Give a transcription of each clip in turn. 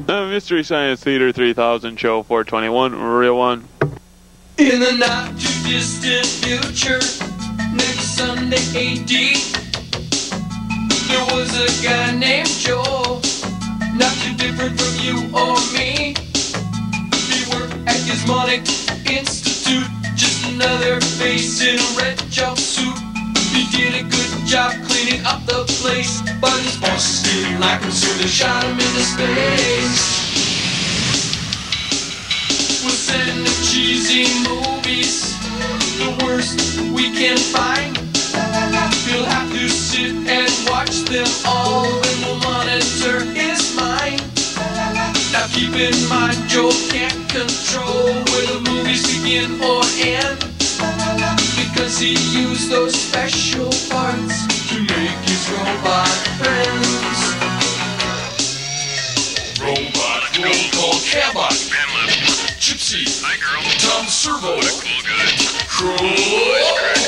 Mystery Science Theater 3000, show 421, real one. In the not too distant future, next Sunday AD, there was a guy named Joel, not too different from you or me. He worked at Gizmonic Institute, just another face in a red jumpsuit. He did a good job cleaning up the place, but his bosses didn't like him, so they shot him into space. We'll send him cheesy movies, the worst we can find. He'll have to sit and watch them all, then we'll monitor his mind. Now keep in mind, Joel can't control where the movies begin or end, because he used those special parts to make his robot friends. Robot, roll call, Cabot, Gypsy, hi girl, Tom Servo, what a cool guy, Croy.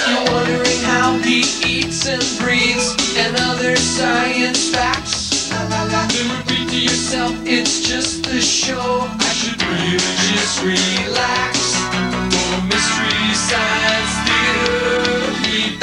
You're wondering how he eats and breathes and other science facts. Then repeat to yourself, it's just a show. I should really just relax. For Mystery Science Theater 3000.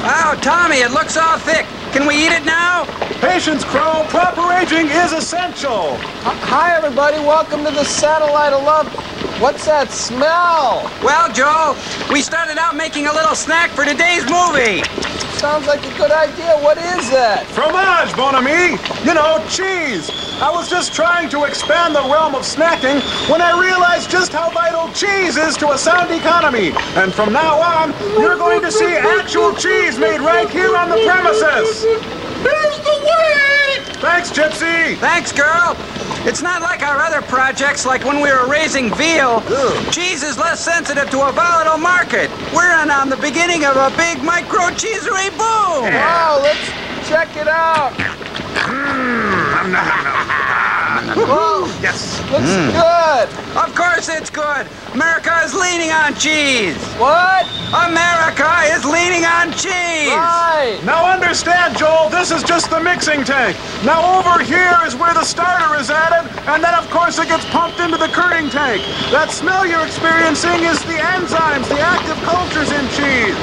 Oh, Tommy, it looks all thick. Can we eat it now? Patience, Crow. Proper aging is essential. Hi, everybody. Welcome to the Satellite of Love. What's that smell? Well, Joe, we started out making a little snack for today's movie. Sounds like a good idea. What is that? Fromage, bon ami. You know, cheese. I was just trying to expand the realm of snacking when I realized just how vital cheese is to a sound economy. And from now on, you're going to see actual cheese made right here on the premises. Here's the way! Thanks, Gypsy. Thanks, girl. It's not like our other projects, like when we were raising veal. Cheese is less sensitive to a volatile market. We're on the beginning of a big micro-cheesery boom. Wow, let's check it out. Whoa, yes. Looks good. Of course it's good. America is leaning on cheese. What? America is leaning on cheese. Right. Now understand, Joel, this is just the mixing tank. Now over here is where the starter is added, and then of course it gets pumped into the currying tank. That smell you're experiencing is the enzymes, the active cultures in cheese.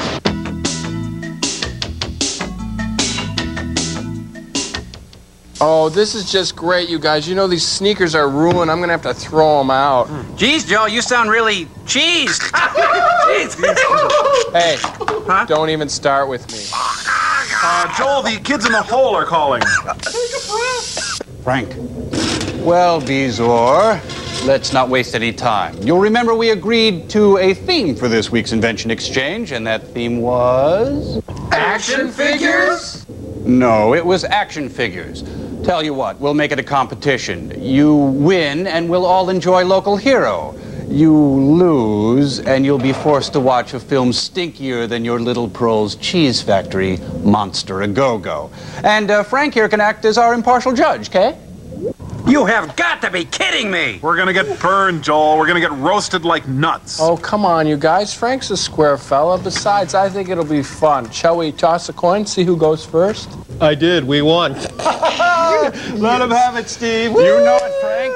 Oh, this is just great, you guys. You know, these sneakers are ruined. I'm going to have to throw them out. Geez, Joe, you sound really cheesed. Hey, don't even start with me. Joel, the kids in the hole are calling. Frank. Well, Bezor, let's not waste any time. You'll remember we agreed to a theme for this week's Invention Exchange, and that theme was... Action figures? No, it was action figures. Tell you what, we'll make it a competition. You win, and we'll all enjoy local hero. You lose, and you'll be forced to watch a film stinkier than your little Pro's cheese factory, Monster A-Go-Go. And Frank here can act as our impartial judge, okay? You have got to be kidding me. We're gonna get burned, Joel. We're gonna get roasted like nuts. Oh, come on, you guys. Frank's a square fella. Besides, I think it'll be fun. Shall we toss a coin, see who goes first? I did. We won. Let him have it, Steve. You know it, Frank.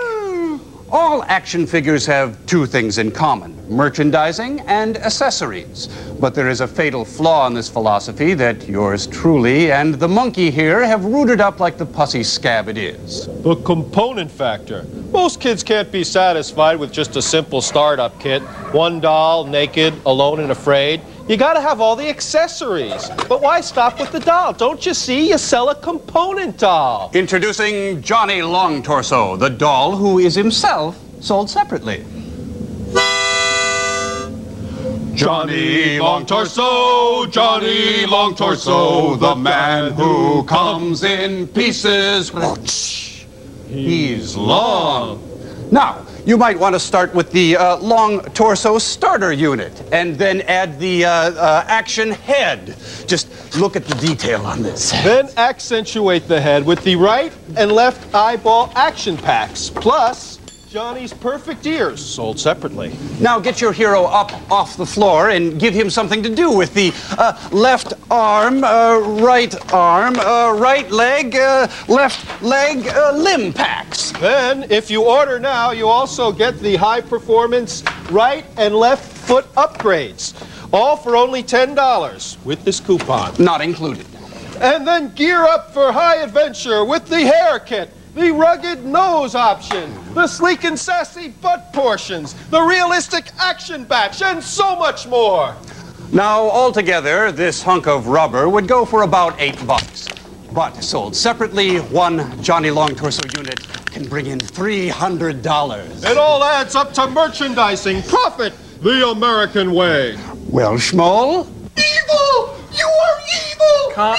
All action figures have two things in common, merchandising and accessories. But there is a fatal flaw in this philosophy that yours truly and the monkey here have rooted up like the pussy scab it is. The component factor. Most kids can't be satisfied with just a simple startup kit. One doll, naked, alone and afraid. You gotta have all the accessories. But why stop with the doll? Don't you see? You sell a component doll. Introducing Johnny Long Torso, the doll who is himself sold separately. Johnny Long Torso, Johnny Long Torso, the man who comes in pieces. He's long. Now, you might want to start with the long torso starter unit and then add the action head. Just look at the detail on this. Then accentuate the head with the right and left eyeball action packs. Plus, Johnny's perfect ears, sold separately. Now get your hero up off the floor and give him something to do with the left arm, right leg, left leg limb packs. Then, if you order now, you also get the high-performance right and left foot upgrades. All for only $10 with this coupon. Not included. And then gear up for high adventure with the hair kit, the rugged nose option, the sleek and sassy butt portions, the realistic action batch, and so much more. Now, altogether, this hunk of rubber would go for about $8. But sold separately, one Johnny Long Torso unit can bring in $300. It all adds up to merchandising profit the American way. Well, Schmoll? Evil! You are evil! Calm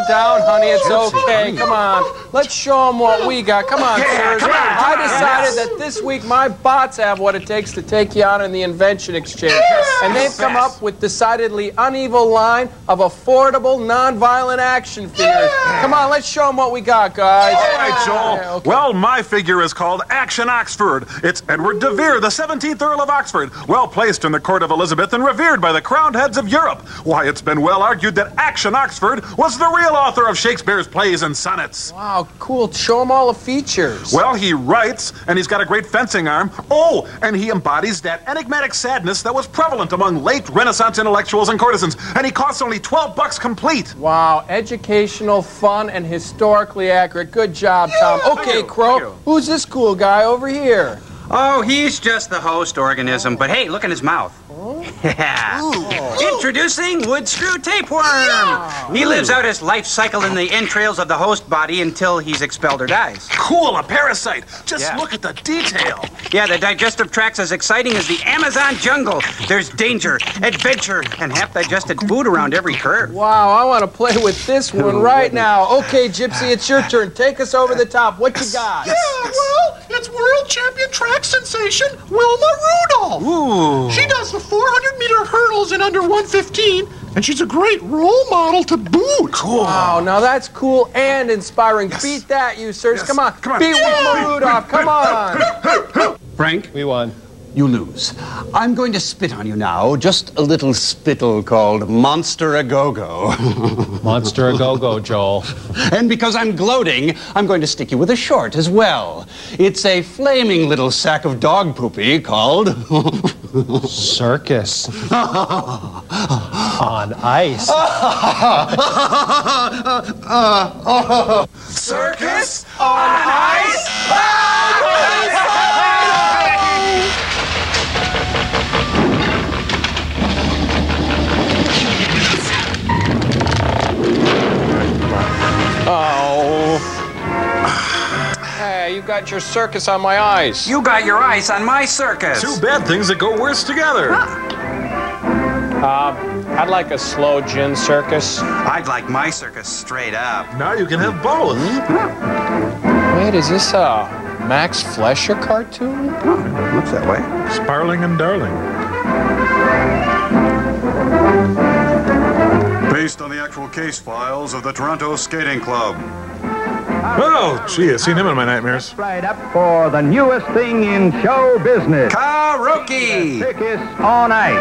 down, honey. It's okay. Come on. Let's show them what we got. Come on, sirs. I decided that this week my bots have what it takes to take you on in the invention exchange. And they've come up with decidedly uneven line of affordable, non-violent action figures. Come on, let's show them what we got, guys. All right, Joel. Yeah, okay. Well, my figure is called Action Oxford. It's Edward de Vere, the 17th Earl of Oxford, well placed in the court of Elizabeth and revered by the crowned heads of Europe. Why, it's been well argued that Action Oxford was the real author of Shakespeare's plays and sonnets. Wow, cool. Show them all the features. Well, he writes, and he's got a great fencing arm. Oh, and he embodies that enigmatic sadness that was prevalent among late Renaissance intellectuals and courtesans. And he costs only $12 complete. Wow, educational, fun, and historically accurate. Good job, Tom. Okay, Crow, who's this cool guy over here? Oh, he's just the host organism, but hey, look in his mouth. Yeah. Introducing wood screw tapeworm. Yeah. He lives out his life cycle in the entrails of the host body until he's expelled or dies. Cool, a parasite. Just look at the detail. Yeah, the digestive tract's as exciting as the Amazon jungle. There's danger, adventure, and half-digested food around every curve. Wow, I want to play with this one right now. Okay, Gypsy, it's your turn. Take us over the top. What you got? Yeah, well, it's world champion track sensation Wilma Rudolph. Ooh. She does the 400-meter hurdles in under 1:15, and she's a great role model to boot. Cool. Wow, now that's cool and inspiring. Yes. Beat that, you sirs. Yes. Come on. Come on. Beat Wilma Rudolph. Come on. Frank? We won. You lose. I'm going to spit on you now. Just a little spittle called Monster A Go-Go. Monster A Go-Go, Joel. And because I'm gloating, I'm going to stick you with a short as well. It's a flaming little sack of dog poopy called... Circus. On ice. Circus on ice? Oh. Hey, you got your circus on my ice. You got your ice on my circus. Two bad things that go worse together. I'd like a slow gin circus. I'd like my circus straight up. Now you can have both. Wait, is this a Max Fleischer cartoon? Looks that way. Sparling and Darling. Based on the actual case files of the Toronto Skating Club. Oh, gee, I've seen him in my nightmares. Right up for the newest thing in show business. Karaoke. Circus on ice.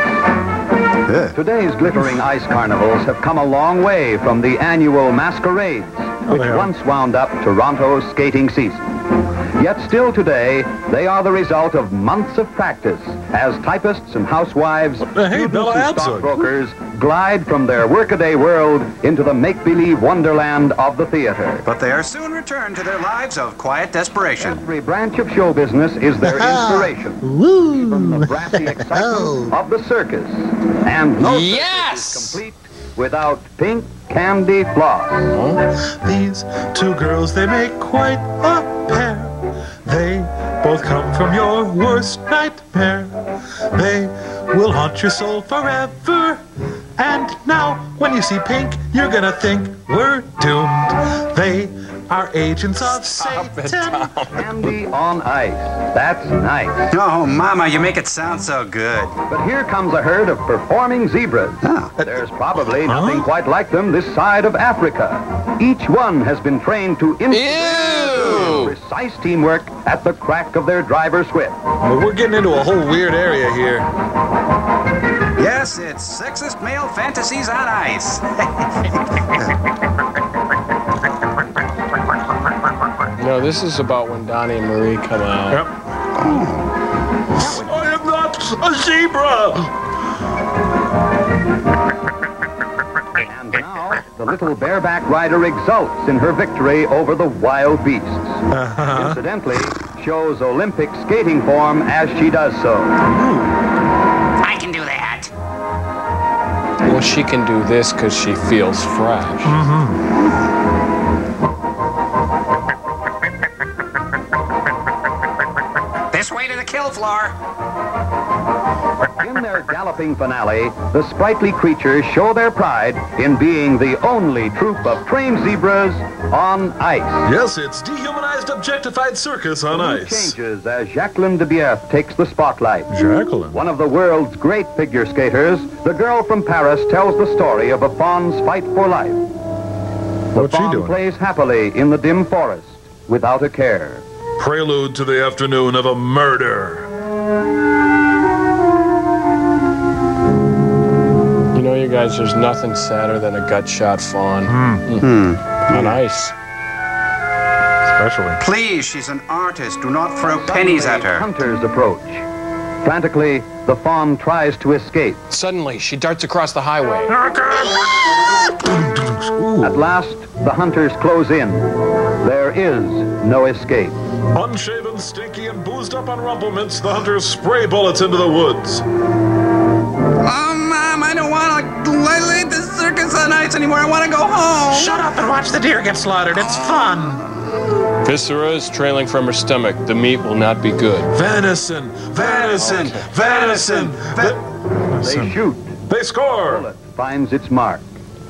Today's glittering ice carnivals have come a long way from the annual masquerades, which once wound up Toronto's skating season. Yet still today, they are the result of months of practice as typists and housewives, students and stockbrokers glide from their workaday world into the make-believe wonderland of the theater. But they are soon returned to their lives of quiet desperation. Every branch of show business is their inspiration. Even the brassy excitement of the circus. And no circus is complete without pink candy floss. These two girls, they make quite a pair. They both come from your worst nightmare. They will haunt your soul forever. And now, when you see pink, you're gonna think we're doomed. They are agents of Stop it, Satan. Tom. Candy on ice. That's nice. Oh, Mama, you make it sound so good. But here comes a herd of performing zebras. There's probably nothing quite like them this side of Africa. Each one has been trained to precise teamwork at the crack of their driver's whip. Well, we're getting into a whole weird area here. Yes, it's sexist male fantasies on ice. No, this is about when Donnie and Marie come out. Yep. I am not a zebra! And now, the little bareback rider exults in her victory over the wild beasts. Incidentally, shows Olympic skating form as she does so. I can do that. Well, she can do this because she feels fresh. This way to the kill floor. In their galloping finale, the sprightly creatures show their pride in being the only troop of trained zebras on ice. Yes, it's dehumanized, objectified circus on ice. Changes as Jacqueline de Bief takes the spotlight. Jacqueline? One of the world's great figure skaters, the girl from Paris tells the story of a fawn's fight for life. The What's she fawn doing? plays happily in the dim forest without a care. Prelude to the afternoon of a murder. You know, you guys, there's nothing sadder than a gut-shot fawn. On ice. Especially. Please, she's an artist. Do not throw pennies at her. Hunters approach. Frantically, the fawn tries to escape. Suddenly, she darts across the highway. At last, the hunters close in. There is no escape. Unshaven, stinky, and boozed up on rumplemints, the hunters spray bullets into the woods. Oh, Mom, I don't want to lead this circus on ice anymore. I want to go home. Shut up and watch the deer get slaughtered. It's fun. Viscera is trailing from her stomach. The meat will not be good. Venison, venison, venison. They shoot. They score. Bullet finds its mark.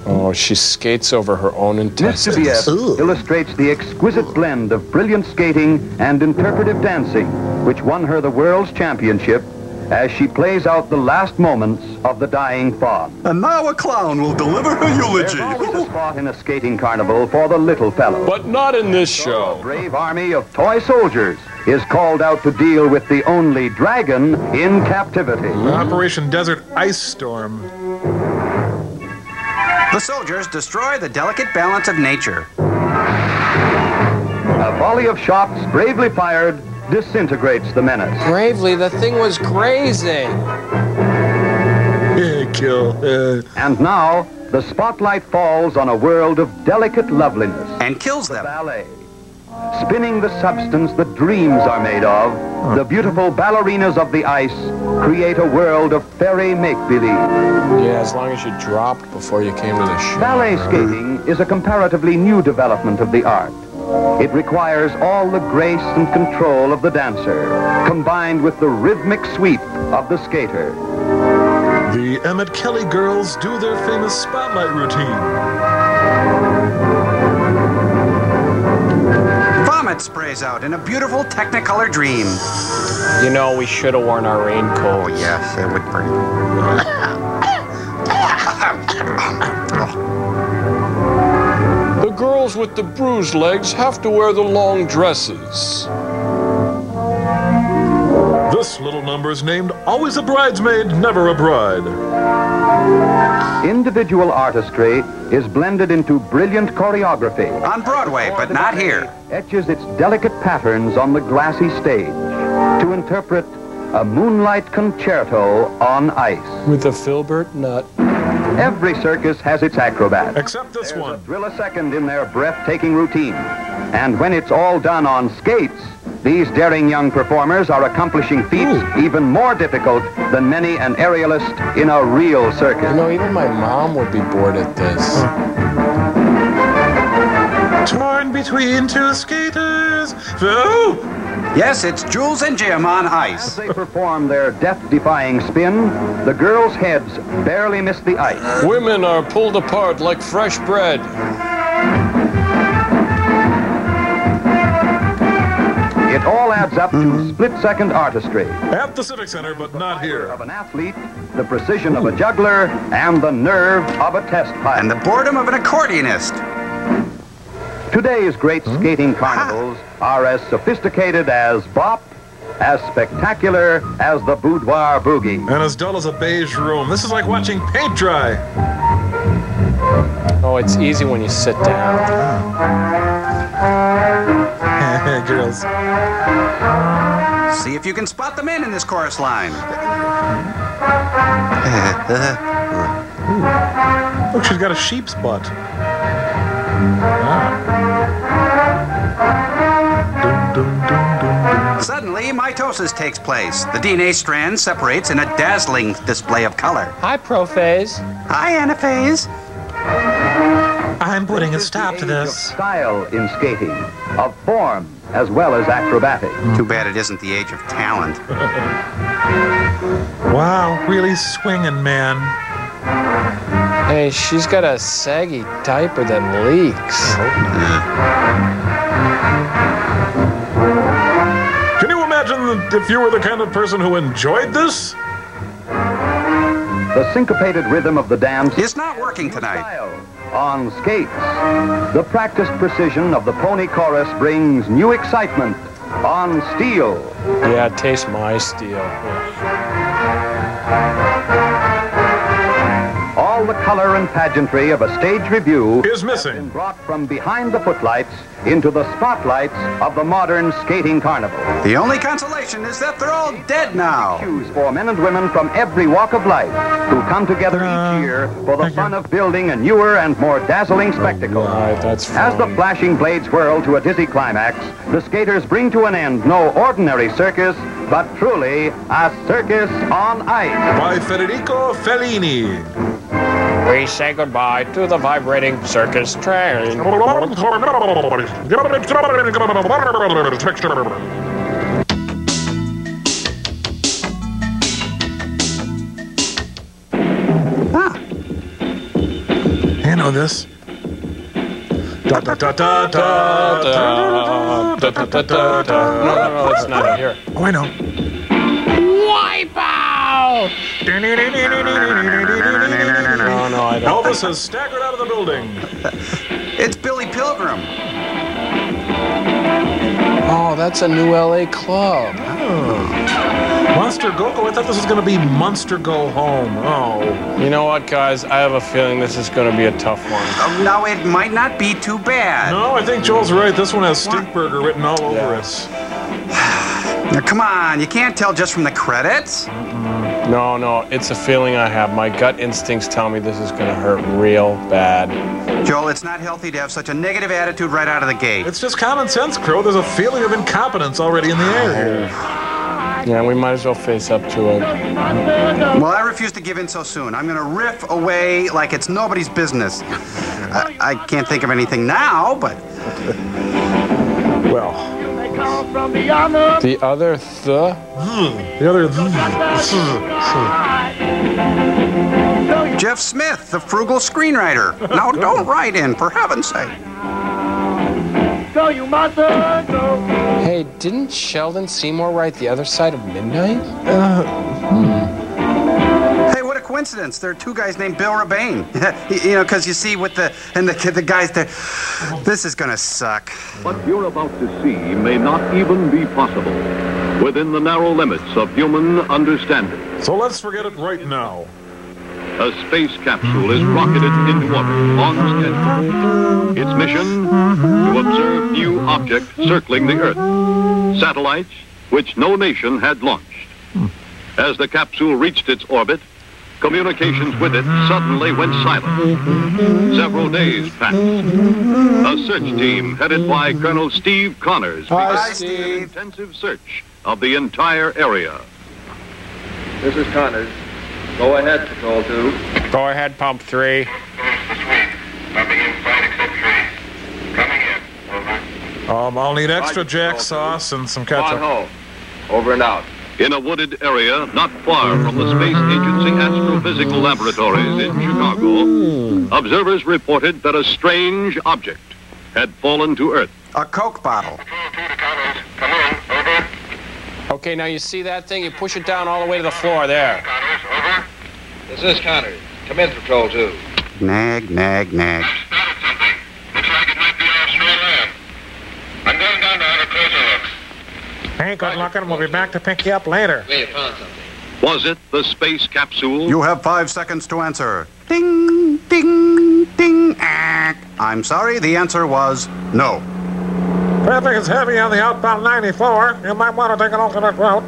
Oh, she skates over her own Miss intestines. Bief illustrates the exquisite blend of brilliant skating and interpretive dancing, which won her the world's championship as she plays out the last moments of the dying fawn. And now a clown will deliver a There's eulogy. always a spot in a skating carnival for the little fellow. But not in this A show. brave army of toy soldiers is called out to deal with the only dragon in captivity. Operation Desert Ice Storm. The soldiers destroy the delicate balance of nature. A volley of shots bravely fired disintegrates the menace. Bravely, the thing was grazing. Kill. And now, the spotlight falls on a world of delicate loveliness. And kills them. Ballet. Spinning the substance that dreams are made of, the beautiful ballerinas of the ice create a world of fairy make-believe. Yeah, as long as you dropped before you came to the show. Ballet skating is a comparatively new development of the art. It requires all the grace and control of the dancer, combined with the rhythmic sweep of the skater. The Emmett Kelly girls do their famous spotlight routine. Vomit sprays out in a beautiful Technicolor dream. You know, we should have worn our raincoats. Yes, it would burn. The girls with the bruised legs have to wear the long dresses. This little number is named Always a Bridesmaid, Never a Bride. Individual artistry is blended into brilliant choreography. On Broadway, but not here. Etches its delicate patterns on the glassy stage to interpret a moonlight concerto on ice. With a filbert nut. Every circus has its acrobat. Except this one. Drill a second in their breathtaking routine. And when it's all done on skates, these daring young performers are accomplishing feats even more difficult than many an aerialist in a real circus. You know, even my mom would be bored at this. Torn between two skaters. Oh! Yes, it's Jules and Jim on As ice. they perform their death-defying spin, the girls' heads barely miss the ice. Women are pulled apart like fresh bread. It all adds up to split-second artistry. At the Civic Center, but not here. Of an athlete, the precision of a juggler, and the nerve of a test pilot. And the boredom of an accordionist. Today's great skating carnivals are as sophisticated as bop, as spectacular as the boudoir boogie. And as dull as a beige room. This is like watching paint dry. Oh, it's easy when you sit down. Girls. See if you can spot the men in this chorus line. Look, she's got a sheep's butt. Suddenly, mitosis takes place. The DNA strand separates in a dazzling display of color. Hi, prophase. Hi, anaphase. I'm putting a This is stop the to age of this. style in skating, of form as well as acrobatic. Too bad it isn't the age of talent. Wow, really swinging, man. Hey, she's got a saggy diaper that leaks. Can you imagine if you were the kind of person who enjoyed this? The syncopated rhythm of the dance It's not working tonight. style on skates. The practiced precision of the pony chorus brings new excitement on steel. Yeah, taste my steel. All the color and pageantry of a stage review Is been missing. brought from behind the footlights into the spotlights of the modern skating carnival. The only consolation is that they're all dead now. Cues for men and women from every walk of life who come together each year for the fun of building a newer and more dazzling spectacle. Right, that's As the fun. flashing blades whirl to a dizzy climax, the skaters bring to an end no ordinary circus, but truly a circus on ice. By Federico Fellini. We say goodbye to the vibrating circus train. You know this. Da da da da da da da da da da da. No, it's not in here. Oh, I know. Wipe out! No, I don't. Elvis has staggered out of the building. It's Billy Pilgrim. Oh, that's a new LA club. Monster Go Go. I thought this was going to be Monster Go Home. Oh. You know what, guys? I have a feeling this is going to be a tough one. No, it might not be too bad. No, I think Joel's right. This one has Stinkburger written all over it. Now, come on, you can't tell just from the credits. No, it's a feeling I have. My gut instincts tell me this is going to hurt real bad. Joel, it's not healthy to have such a negative attitude right out of the gate. It's just common sense, Crow. There's a feeling of incompetence already in the air here. Yeah, we might as well face up to it. Well, I refuse to give in so soon. I'm going to riff away like it's nobody's business. I can't think of anything now, but... Well. The other The other... Jeff Smith, the frugal screenwriter. Now, don't write in, for heaven's sake. Go, you monster, go. Hey, didn't Sheldon Seymour write The Other Side of Midnight? Hey, what a coincidence. There are two guys named Bill Rebane. You know, because you see with the guys there, this is going to suck. What you're about to see may not even be possible within the narrow limits of human understanding. So let's forget it right now. A space capsule is rocketed into orbit on schedule. Its mission, to observe new objects circling the Earth. Satellites which no nation had launched. As the capsule reached its orbit, communications with it suddenly went silent. Several days passed. A search team headed by Colonel Steve Connors began an intensive search of the entire area. This is Connors. Go ahead, Patrol 2. Go ahead, Pump 3. Nothing in sight except trees. Coming in. Over. I'll need extra jack sauce and some ketchup. On hold. Over and out. In a wooded area not far from the Space Agency Astrophysical Laboratories in Chicago, observers reported that a strange object had fallen to Earth. A Coke bottle. Patrol 2 to Connors. Come in. Okay, now you see that thing? You push it down all the way to the floor. There. This is Connors. Come in, Patrol 2. Nag, nag, nag. I'm going down to have a closer look. Hey, good looking. We'll be back to pick you up later. Where you found something? Was it the space capsule? You have 5 seconds to answer. Ding, ding, ding. I'm sorry, the answer was no. Traffic is heavy on the outbound 94. You might want to take an alternate route.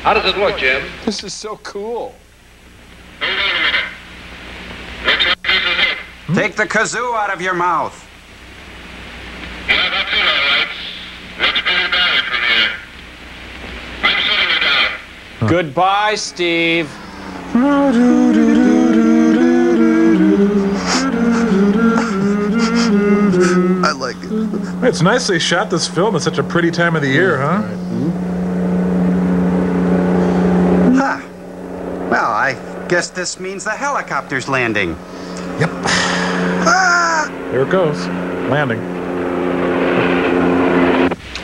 How does it look, Jim? This is so cool. Take the kazoo out of your mouth. Yeah, that's it, all right. Looks pretty bad from here. I'm setting it down. Goodbye, Steve. I like it. It's nice they shot this film at such a pretty time of the year, huh? Huh. Well, I guess this means the helicopter's landing. Yep. Ah! There it goes. Landing.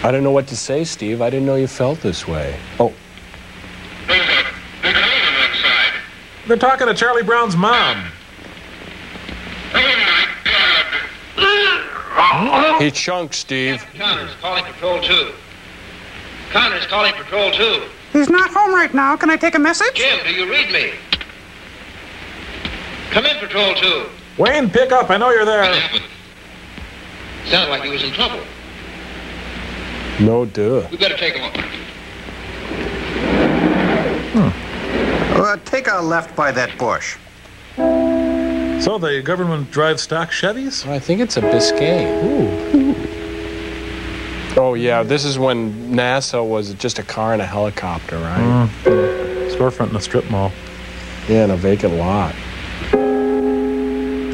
I don't know what to say, Steve. I didn't know you felt this way. Oh. There's a big hole in one side. They're talking to Charlie Brown's mom. He chunked, Steve. Connors calling Patrol 2. Connors calling Patrol 2. He's not home right now. Can I take a message? Jim, do you read me? Come in, Patrol 2. Wayne, pick up. I know you're there. Sounded like he was in trouble. No duh. We better take him up. Take a left by that bush. So the government drives stock Chevys? I think it's a Biscayne. Ooh. Oh, yeah, this is when NASA was just a car and a helicopter, right? Storefront in a strip mall. Yeah, in a vacant lot.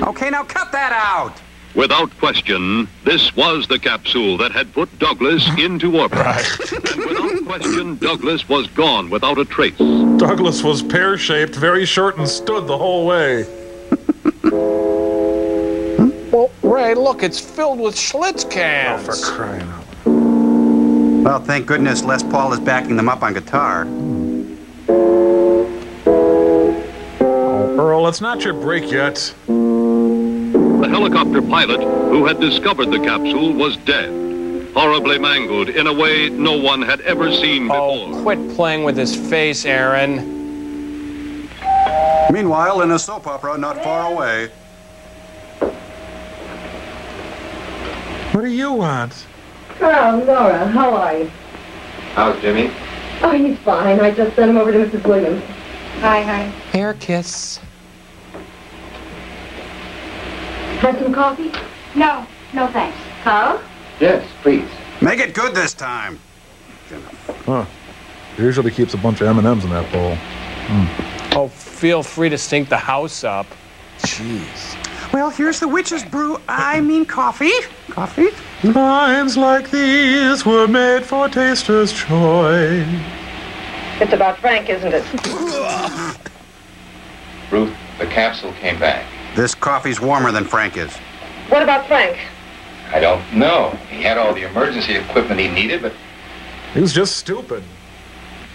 Okay, now cut that out. Without question, this was the capsule that had put Douglas into orbit. Right. And without question, Douglas was gone without a trace. Douglas was pear-shaped, very short, and stood the whole way. Well, Ray, look, it's filled with Schlitz cans. Oh, for crying out. Well, thank goodness Les Paul is backing them up on guitar. Oh, Earl, it's not your break yet. The helicopter pilot who had discovered the capsule was dead, horribly mangled in a way no one had ever seen before. Oh, quit playing with his face, Aaron. Meanwhile, in a soap opera not far away. What do you want? Oh, Laura, how are you? How's Jimmy? Oh, he's fine. I just sent him over to Mrs. Williams. Hi. Hair kiss. Have some coffee? No, thanks. Carl? Yes, please. Make it good this time. Huh. He usually keeps a bunch of M&Ms in that bowl. Oh, feel free to stink the house up. Jeez. Well, here's the witch's brew. I mean coffee. Coffee? Lines like these were made for taster's choice. It's about Frank, isn't it? Ruth, the capsule came back. This coffee's warmer than Frank is. What about Frank? I don't know. He had all the emergency equipment he needed, but... He was just stupid.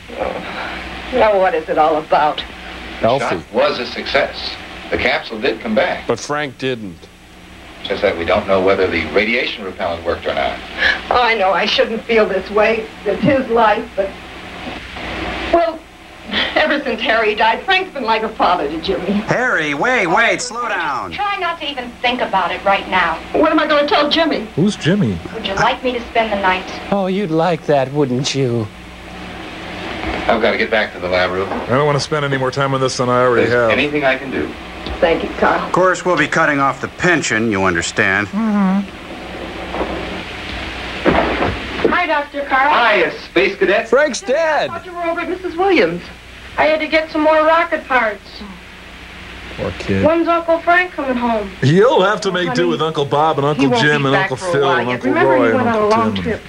Now, what is it all about? The shot was a success. The capsule did come back. But Frank didn't. Just that we don't know whether the radiation repellent worked or not. Oh, I know I shouldn't feel this way. It's his life, but... Well, ever since Harry died, Frank's been like a father to Jimmy. Harry, wait, slow down. Try not to even think about it right now. What am I going to tell Jimmy? Who's Jimmy? Would you like me to spend the night? Oh, you'd like that, wouldn't you? I've got to get back to the lab room. I don't want to spend any more time on this than I already have. Anything I can do? Thank you, Carl. Of course, we'll be cutting off the pension, you understand. Hi, Dr. Carl. Hi, Space Cadet. Frank's dead. I thought you were over at Mrs. Williams. I had to get some more rocket parts. Poor kid. When's Uncle Frank coming home? You'll have to make do with Uncle Bob and Uncle Jim and Uncle Phil and Uncle Roy and Uncle Tim.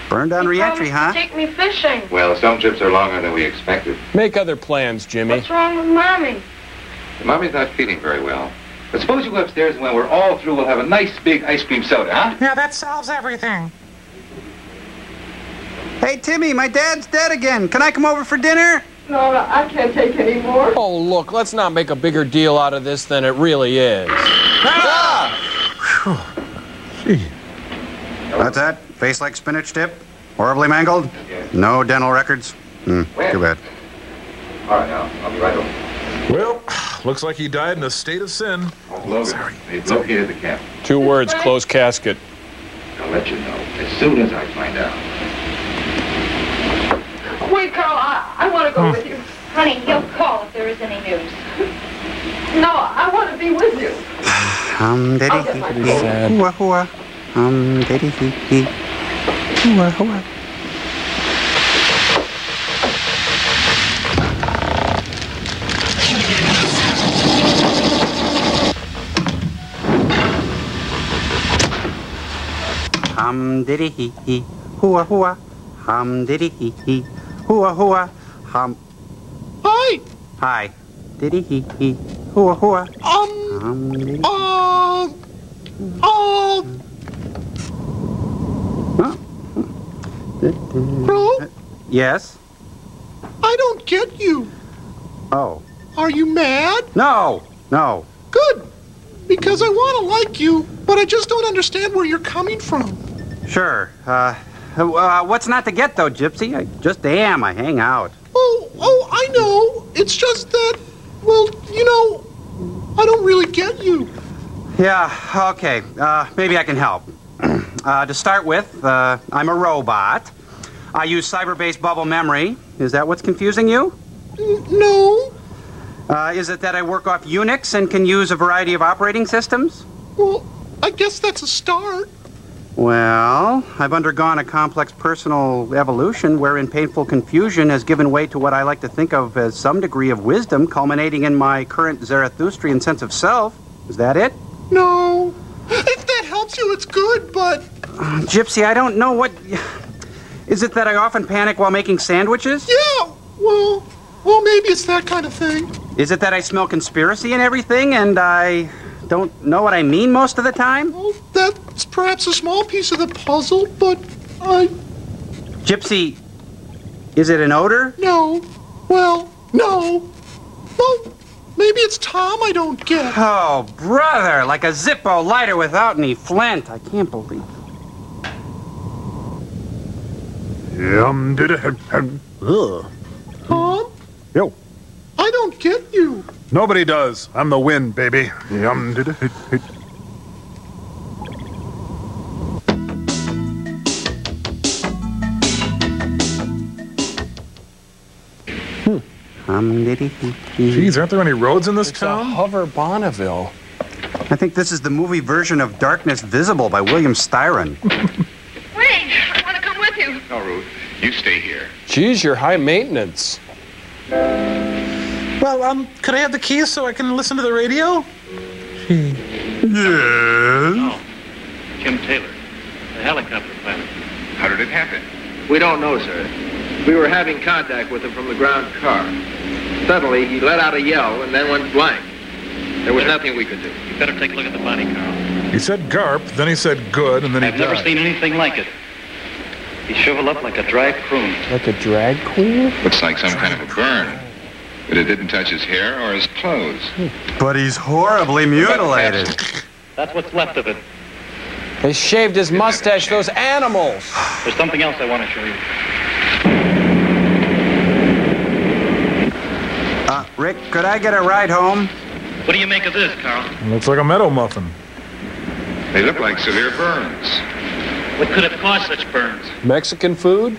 Burned on re-entry, huh? Take me fishing. Well, some trips are longer than we expected. Make other plans, Jimmy. What's wrong with Mommy? Mommy's not feeling very well. But suppose you go upstairs and when we're all through, we'll have a nice big ice cream soda, huh? Yeah, that solves everything. Hey, Timmy, my dad's dead again. Can I come over for dinner? No, I can't take any more. Oh, look, let's not make a bigger deal out of this than it really is. Gee. What's that? Face like spinach dip? Horribly mangled? No dental records? Too bad. All right, I'll be right over. Well, looks like he died in a state of sin. Sorry. They've located the cap. 2 words, closed casket. I'll let you know as soon as I find out. Wait, Carl, I want to go with you. Honey, he'll call if there is any news. No, I want to be with you. Diddy I'll get my hee. sad. Hooah, hooah. Diddy hee hee. Hooah, hooah. Diddy hee hee. Hooah, hooah. Diddy hee hee. Hooah, hooah. Hi. Hi. Diddy hee hee. Hooah, hooah. Diddy. Bro, Yes? I don't get you. Oh. Are you mad? No. No. Good. Because I want to like you, but I just don't understand where you're coming from. Sure. What's not to get, though, Gypsy? I just am. I hang out. Oh, I know. It's just that, well, you know, I don't really get you. Yeah, okay. Maybe I can help. To start with, I'm a robot. I use cyber-based bubble memory. Is that what's confusing you? No. Is it that I work off Unix and can use a variety of operating systems? Well, I guess that's a start. Well, I've undergone a complex personal evolution wherein painful confusion has given way to what I like to think of as some degree of wisdom, culminating in my current Zarathustrian sense of self. Is that it? No. If that helps you, it's good, but... Gypsy, I don't know what... Is it that I often panic while making sandwiches? Yeah, well, maybe it's that kind of thing. Is it that I smell conspiracy and everything and I don't know what I mean most of the time? Well, that's perhaps a small piece of the puzzle, but Gypsy, is it an odor? No. Well, no. Well, maybe it's Tom I don't get. Oh, brother, like a Zippo lighter without any flint. I can't believe it. Ugh. Tom? Yo. I don't get you. Nobody does. I'm the wind, baby. Geez, aren't there any roads in this town? Hover Bonneville. I think this is the movie version of Darkness Visible by William Styron. Wait, I want to come with you. No, Ruth, you stay here. Geez, you're high maintenance. Well, could I have the keys so I can listen to the radio? Yes? No. Jim Taylor, the helicopter pilot. How did it happen? We don't know, sir. We were having contact with him from the ground car. Suddenly, he let out a yell and then went blank. There was nothing we could do. You better take a look at the body, Carl. He said garp, then he said good, and then he I've died. never seen anything like it. He shriveled up like a drag prune. Like a drag queen? Looks like some kind of a burn. But it didn't touch his hair or his clothes. But he's horribly mutilated. That's what's left of it. They shaved his mustache, those animals. There's something else I want to show you. Rick, could I get a ride home? What do you make of this, Carl? Looks like a meadow muffin. They look like severe burns. What could have caused such burns? Mexican food?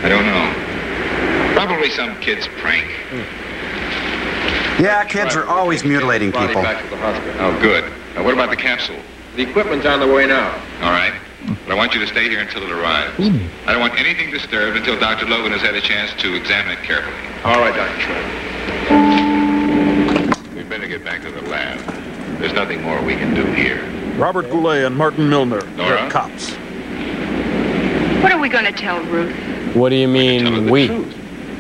I don't know. Probably some kid's prank. Yeah, kids are always mutilating Body people. back to the hospital. Oh, good. Now, what about the capsule? The equipment's on the way now. All right. But I want you to stay here until it arrives. I don't want anything disturbed until Dr. Logan has had a chance to examine it carefully. All right, Dr. Schmidt. We'd better get back to the lab. There's nothing more we can do here. Robert Goulet and Martin Milner. Nora? They're cops. What are we going to tell Ruth? What do you mean, we?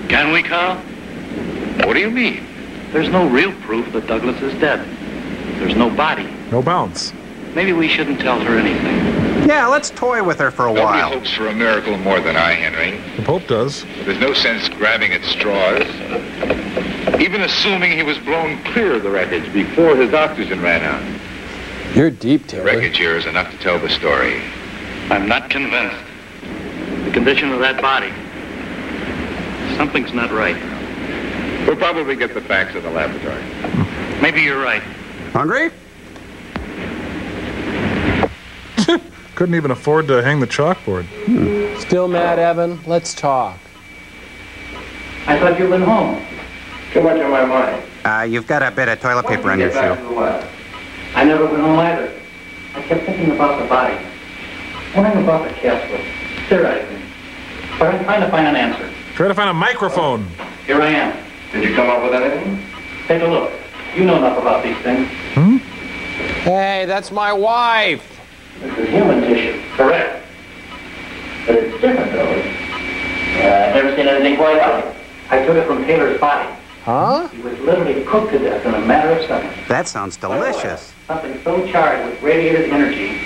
Can we, Carl? What do you mean? There's no real proof that Douglas is dead. There's no body. No bounce. Maybe we shouldn't tell her anything. Yeah, let's toy with her for a Nobody while. hopes for a miracle more than I, Henry. The Pope does. But there's no sense grabbing at straws. Even assuming he was blown clear of the wreckage before his oxygen ran out. You're deep, The Terry. wreckage here is enough to tell the story. I'm not convinced. The condition of that body. Something's not right. We'll probably get the facts in the laboratory. Maybe you're right. Hungry? Couldn't even afford to hang the chalkboard. Still mad, Evan? Let's talk. I thought you'd been home. Too much on my mind. You've got a bit of toilet paper on your Get back shoe. to the lab. I never been home either. I kept thinking about the body. Wondering about the capsule. Theorizing. But I'm trying to find an answer. Try to find a microphone. Here I am. Did you come up with anything? Take a look. You know enough about these things. Hey, that's my wife. This is human tissue. Correct. But it's different, though. I've never seen anything quite like it. I took it from Taylor's body. Huh? He was literally cooked to death in a matter of seconds. That sounds delicious. Something so charged with radiated energy,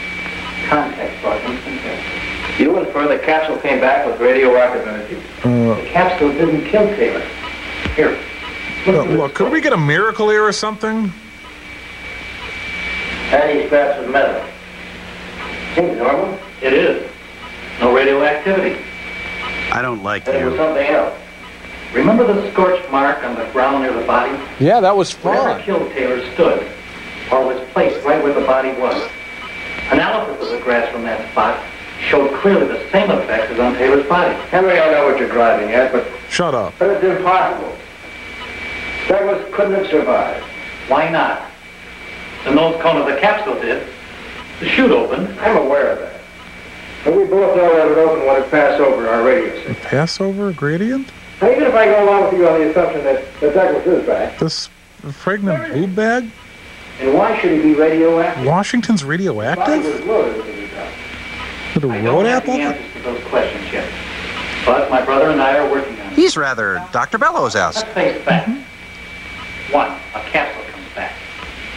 contact brought instant death. You infer the capsule came back with radioactive energy? The capsule didn't kill Taylor. Here. Look, could we get a miracle here or something? Tiny scraps of metal. Seems normal. It is. No radioactivity. I don't like Then it was you. something else. Remember the scorch mark on the ground near the body? Yeah, that was Whatever fun. killed Taylor stood, or was placed right where the body was. Analysis of the grass from that spot showed clearly the same effect as on Taylor's body. Henry, I know what you're driving at, but Shut up. it's impossible. Douglas couldn't have survived. Why not? The nose cone of the capsule did. The chute opened. I'm aware of that. But we both know that it opened when it passed over our radio signal. Passover gradient? Now, even if I go along with you on the assumption that Douglas is back, This pregnant boob bag? and why should he be radioactive? Washington's The body radioactive? was loaded with the stuff. With a I road don't have the apple? answers to those questions yet. But my brother and I are working on it. He's rather Dr. Bellows-esque. Let's face facts. One, a capsule comes back.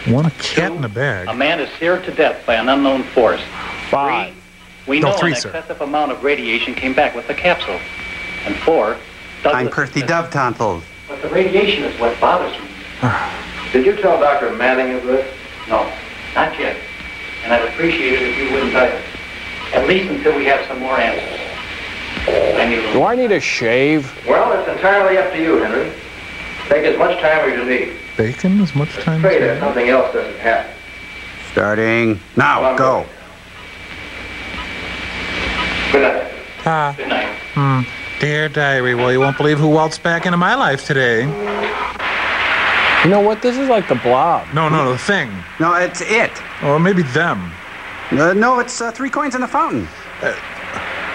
One cat in a bag. A man is seared to death by an unknown force. 5. We No, know 3, an sir. excessive amount of radiation came back with the capsule. And 4, I'm Douglas. Perthy Dove-Tontled. But the radiation is what bothers me. Did you tell Dr. Manning of this? No, not yet. And I'd appreciate it if you wouldn't either. At least until we have some more answers. I need a Do little. I need a shave? Well, it's entirely up to you, Henry. Take as much time as you need. Bacon as much time Pray that as something else doesn't happen. Starting now. Go. Good night. Ah. Good night. Dear diary, well, you won't believe who waltzed back into my life today. You know what? This is like the Blob. No, the thing. No, it's it. Or maybe them. No, it's 3 coins in the fountain.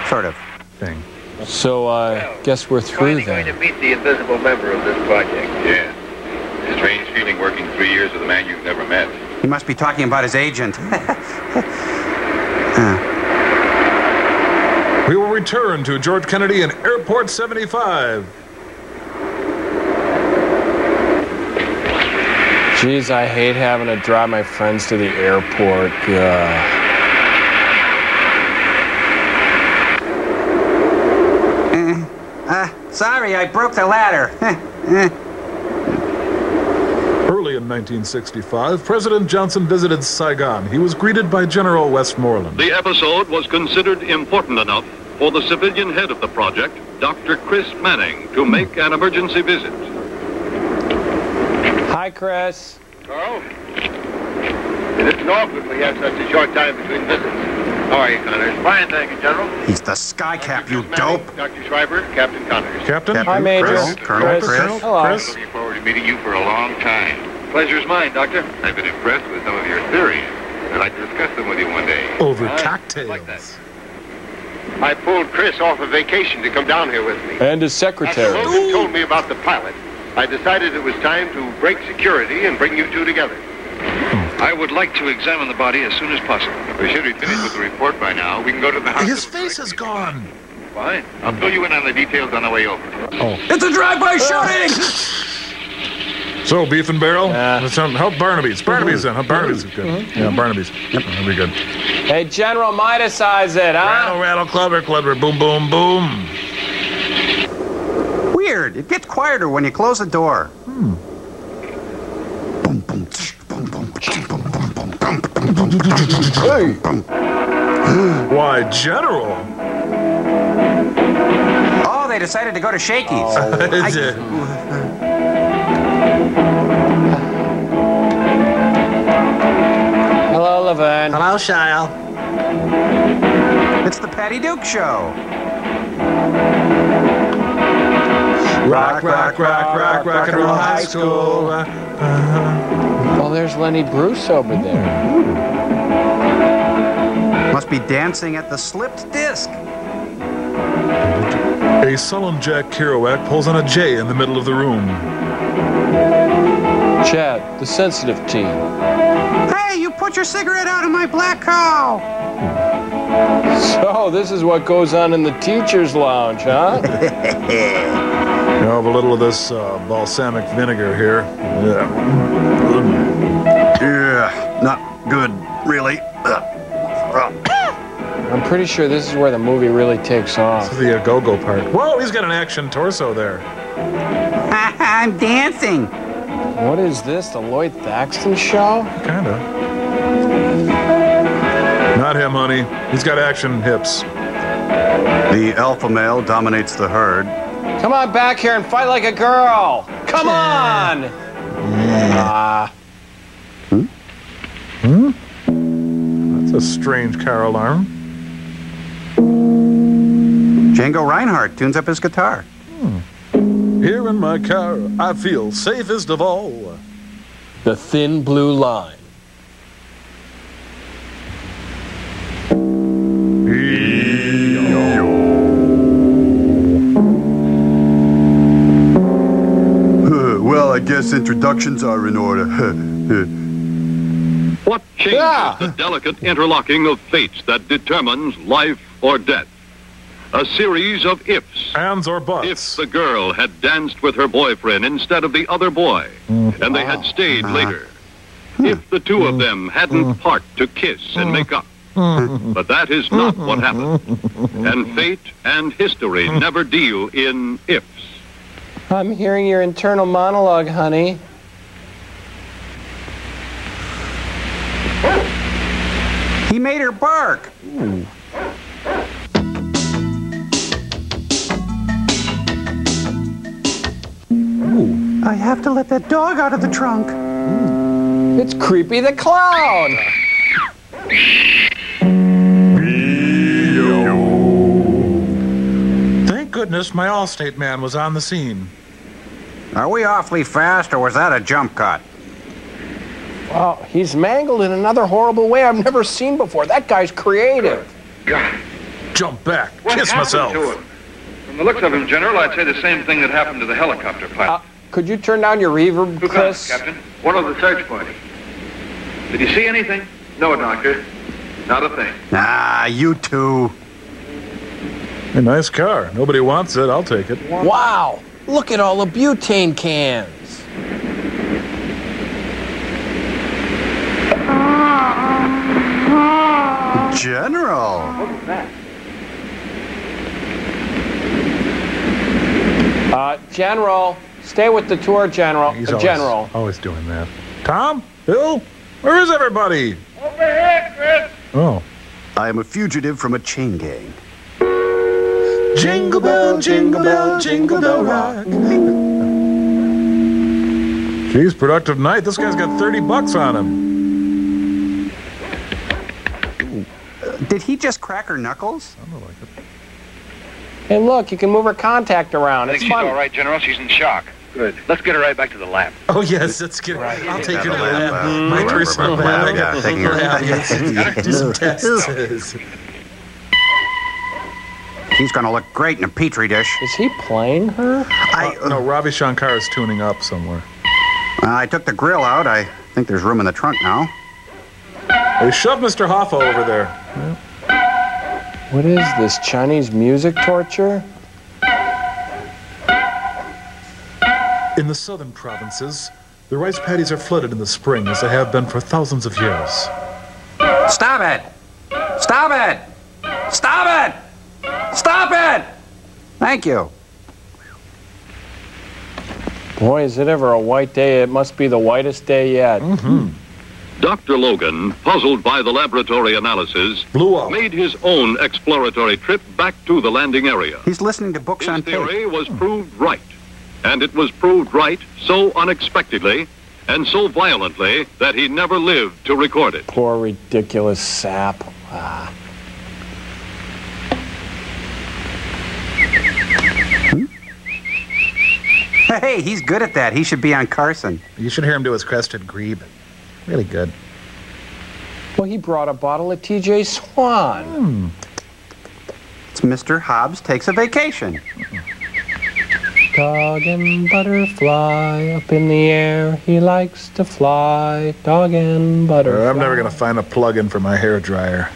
Sort of. Thing. So, guess we're through Going to then. meet the invisible member of this project. Yeah. Strange feeling working 3 years with a man you've never met. He must be talking about his agent. We will return to George Kennedy and Airport 75. Jeez, I hate having to drive my friends to the airport. Sorry, I broke the ladder. Early in 1965, President Johnson visited Saigon. He was greeted by General Westmoreland. The episode was considered important enough for the civilian head of the project, Dr. Chris Manning, to make an emergency visit. Hi, Chris. Carl? It's awkward we have such a short time between visits. How are you, Connors? Fine, thank you, General. He's the sky cap, you dope. Dr. Schreiber, Captain Connors. Captain? Hi, Major. Colonel Chris. Hello. Looking forward to meeting you for a long time. Pleasure's mine, Doctor. I've been impressed with some of your theories. I'd like to discuss them with you one day. Over Like cocktails. that. I pulled Chris off a vacation to come down here with me. And his After secretary. Logan told me about the pilot, I decided it was time to break security and bring you two together. I would like to examine the body as soon as possible. We should be finished with the report by now. We can go to the hospital. His face is gone. Fine. I'll fill you in on the details on the way over. Oh. It's a drive-by shooting! So, beef and barrel? Help Barnaby's. Barnaby's then. Barnaby's is good. Yeah, Barnaby's. Yep. That'll be good. Hey, General, Midas-size it, huh? Rattle, rattle, clubber, clubber, boom, boom, boom. Weird. It gets quieter when you close the door. Hey! Why, General? Oh, they decided to go to Shakey's. Hello, Laverne. Hello, Shile. It's the Patty Duke Show. Rock, rock, rock, rock, rock and roll high school. Oh, there's Lenny Bruce over there. Must be dancing at the slipped disc. A sullen Jack Kerouac pulls on a J in the middle of the room. Chad, the sensitive teen. Hey, you put your cigarette out of my black cow. So, this is what goes on in the teacher's lounge, huh? You have a little of this balsamic vinegar here. Yeah, not good, really. I'm pretty sure this is where the movie really takes off. This is the go-go part. Whoa, he's got an action torso there. I'm dancing. What is this, the Lloyd Thaxton show? Kinda. Not him, honey. He's got action hips. The alpha male dominates the herd. Come on back here and fight like a girl. Come on. That's a strange car alarm. Django Reinhardt tunes up his guitar. Here in my car, I feel safest of all. The Thin Blue Line. Well, I guess introductions are in order. What changes the delicate interlocking of fates that determines life or death? A series of ifs. Ands or buts. If the girl had danced with her boyfriend instead of the other boy, and they had stayed later. If the two of them hadn't parked to kiss and make up. But that is not what happened. And fate and history never deal in ifs. I'm hearing your internal monologue, honey. He made her bark. I have to let that dog out of the trunk. It's Creepy the Clown. Thank goodness my Allstate man was on the scene. Are we awfully fast, or was that a jump cut? Wow, he's mangled in another horrible way I've never seen before. That guy's creative. God. Jump back. What Kiss happened myself. to him? From the looks of him, General, I'd say the same thing that happened to the helicopter pilot. Could you turn down your reverb, Who Chris? comes, Captain? One of the search party. Did you see anything? No, Doctor. Not a thing. Ah, you two. A nice car. Nobody wants it. I'll take it. Wow! Look at all the butane cans. General. What was that? General, stay with the tour, General. He's General. always doing that. Tom? Bill? Where is everybody? Over here, Chris. Oh. I am a fugitive from a chain gang. Jingle bell, jingle bell, jingle bell rock. Geez, productive night. This guy's got $30 on him. Did he just crack her knuckles? I don't like it. Hey, look, you can move her contact around. I It's think she's fun. all right, General. She's in shock. Good. Let's get her right back to the lab. Oh, yes, let's get right. I'll take her to the lab. My Right, personal right, lab. yeah, taking her. Do some tests. He's gonna look great in a petri dish. Is he playing her? No, Ravi Shankar is tuning up somewhere. I took the grill out. I think there's room in the trunk now. They shoved Mr. Hoffa over there. Yeah. What is this, Chinese music torture? In the southern provinces, The rice paddies are flooded in the spring as they have been for thousands of years. Stop it! Stop it! Stop it! Stop it! Thank you. Boy, is it ever a white day. It must be the whitest day yet. Dr. Logan, puzzled by the laboratory analysis, made his own exploratory trip back to the landing area. He's listening to books on tape. His theory was proved right. And it was proved right so unexpectedly and so violently that he never lived to record it. Poor, ridiculous sap. Hey, he's good at that. He should be on Carson. You should hear him do his crested grebe. Really good. Well, he brought a bottle of TJ Swan. It's Mr. Hobbs Takes a Vacation. Dog and butterfly up in the air, he likes to fly. Dog and butterfly. I'm never going to find a plug-in for my hair dryer.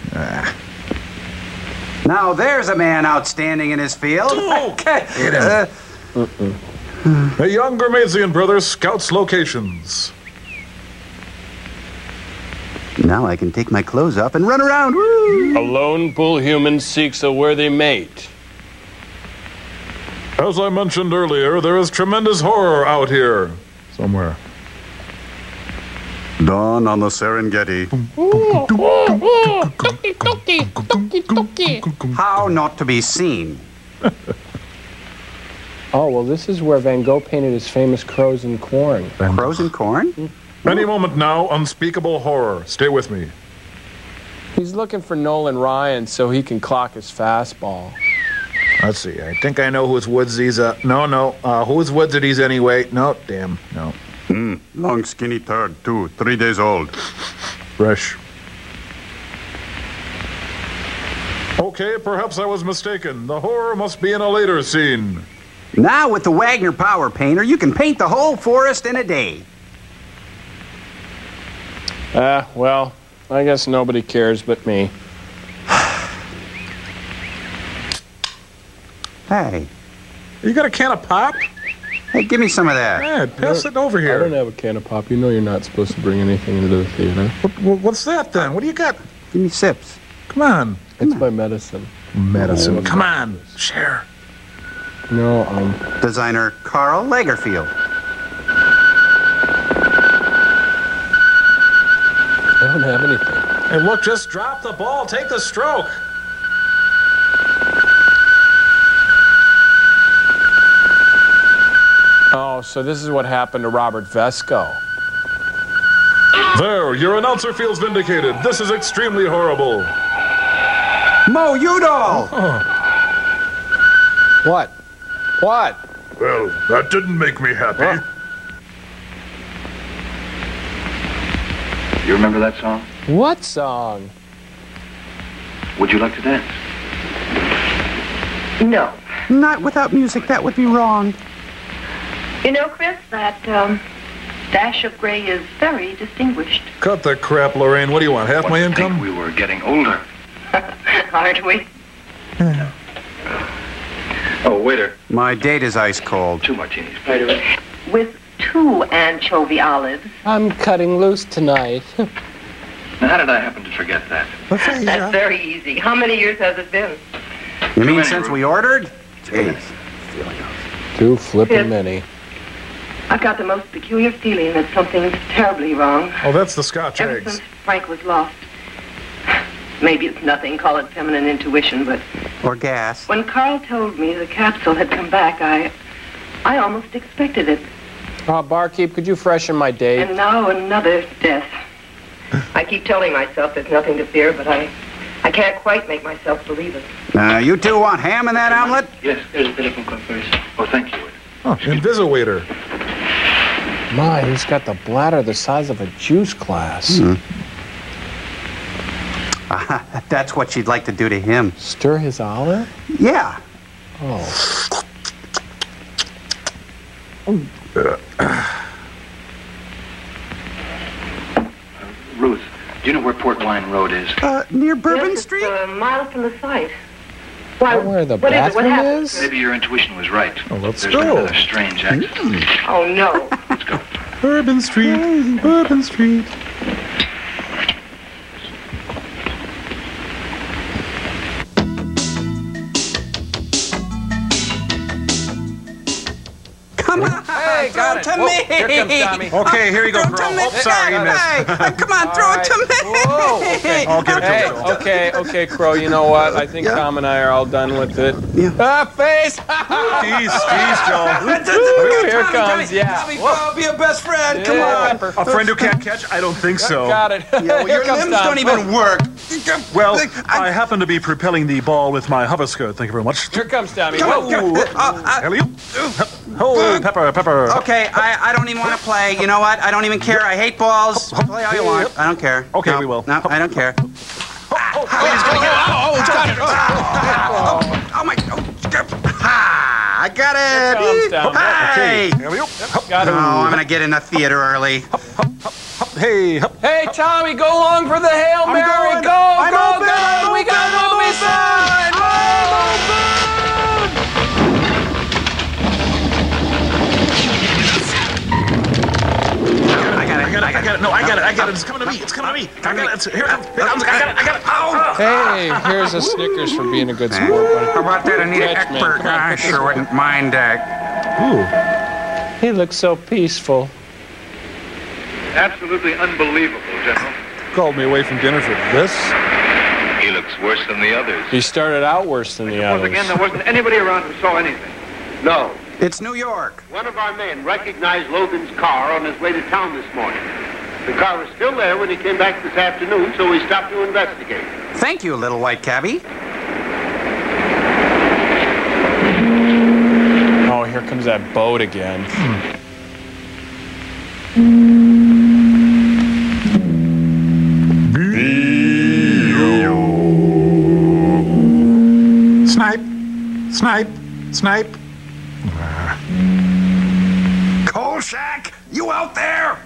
Now there's a man outstanding in his field. The young Gramasian brothers scouts locations. Now I can take my clothes off and run around. Woo! A lone bull human seeks a worthy mate. As I mentioned earlier, there is tremendous horror out here. Somewhere. Dawn on the Serengeti. How not to be seen? Oh, well, this is where Van Gogh painted his famous crows and corn. Crows and corn? Any moment now, unspeakable horror. Stay with me. He's looking for Nolan Ryan so he can clock his fastball. Let's see. I think I know whose woods these are. No. Whose woods are these anyway? No, damn, no. Long skinny turd, too. 3 days old. Fresh. Okay, perhaps I was mistaken. The horror must be in a later scene. Now with the Wagner Power Painter, you can paint the whole forest in a day. Well, I guess nobody cares but me. Hey. You got a can of pop? Hey, give me some of that. Yeah, pass it over here. I don't have a can of pop. You know you're not supposed to bring anything into the theater. What's that then? What do you got? Give me sips. Come on. It's my medicine. Medicine. Come on. Share. No, Designer Carl Lagerfeld. I don't have anything. Hey, look, just drop the ball. Take the stroke. Oh, so this is what happened to Robert Vesco. There, your announcer feels vindicated. This is extremely horrible. Mo Udall! What? What? Well, that didn't make me happy. You remember that song? What song? Would you like to dance? No. Not without music. That would be wrong. You know, Chris, that dash of gray is very distinguished. Cut the crap, Lorraine. What do you want, half my income? I think we were getting older. Aren't we? Oh, waiter. My date is ice cold. 2 martinis. Right away. With 2 anchovy olives. I'm cutting loose tonight. Now, how did I happen to forget that? That's very easy. How many years has it been? You mean since we ordered? Jeez. 2 flippin' many. I've got the most peculiar feeling that something's terribly wrong. Oh, that's the Scotch Ever eggs. since Frank was lost. Maybe it's nothing, call it feminine intuition, but... Or gas. When Carl told me the capsule had come back, I almost expected it. Barkeep, could you freshen my date? And now another death. I keep telling myself there's nothing to fear, but I can't quite make myself believe it. You two want ham in that omelet? Yes, there's a telephone call first. Oh, thank you. Oh, Invisiwaiter. My, he's got the bladder the size of a juice glass. That's what she'd like to do to him. Stir his olive? Yeah. Oh. Ruth, do you know where Port Wine Road is? Near Bourbon Street? A mile from the site. Why, where the what is it? What bathroom happened? is? Maybe your intuition was right. Oh, let's There's go. been another strange accident. Oh, no. Let's go. Urban Street, Urban Street. Come on, Hey, got it. to Whoa, me. here comes Tommy. Okay, here you go, Throw it Crow. to me. Oh, sorry, you missed. Hey, come on, throw it to me. Whoa, okay. I'll give it to Hey, you. okay, Crow, you know what? I think Tom and I are all done with it. Yeah. Face! Jeez, Joe. Here comes, yeah. Tommy, Crow, be a best friend. Come on. A friend who can't catch? I don't think so. Got it. Yeah, well, your Here comes limbs Tom. don't even work. Well, I happen to be propelling the ball with my hover skirt. Thank you very much. Here comes Tommy. Come on, Whoa. Alley-oop. Oh, pepper, pepper. Okay, I don't even want to play. You know what? I don't even care. I hate balls. Play all you want. I don't care. Okay, No, we will. No, I don't care. Oh, got it. Oh my! Ha! I got it. Here comes Tom. Hey! Alley-oop. Got it. Oh, I'm gonna get in the theater early. Hey, hop. Hey, Tommy, go along for the Hail Mary. going. Go, I'm go, open, go. I'm We got open, movie I'm sign. I got it. No, I got it. It's coming to me. It's coming to me. I got it. Here it comes. I got it. Oh! Hey, here's a Snickers for being a good sport, buddy. How about that, Anita Catch, man. Ekberg? Come on, I put this sure one. wouldn't mind. He looks so peaceful. Absolutely unbelievable, General. Called me away from dinner for this? He looks worse than the others. He started out worse than the Once others. again, there wasn't anybody around who saw anything. No. It's New York. One of our men recognized Logan's car on his way to town this morning. The car was still there when he came back this afternoon, so we stopped to investigate. Thank you, little white cabbie. Oh, here comes that boat again. Snipe. Snipe. Snipe. Coal Shack, you out there?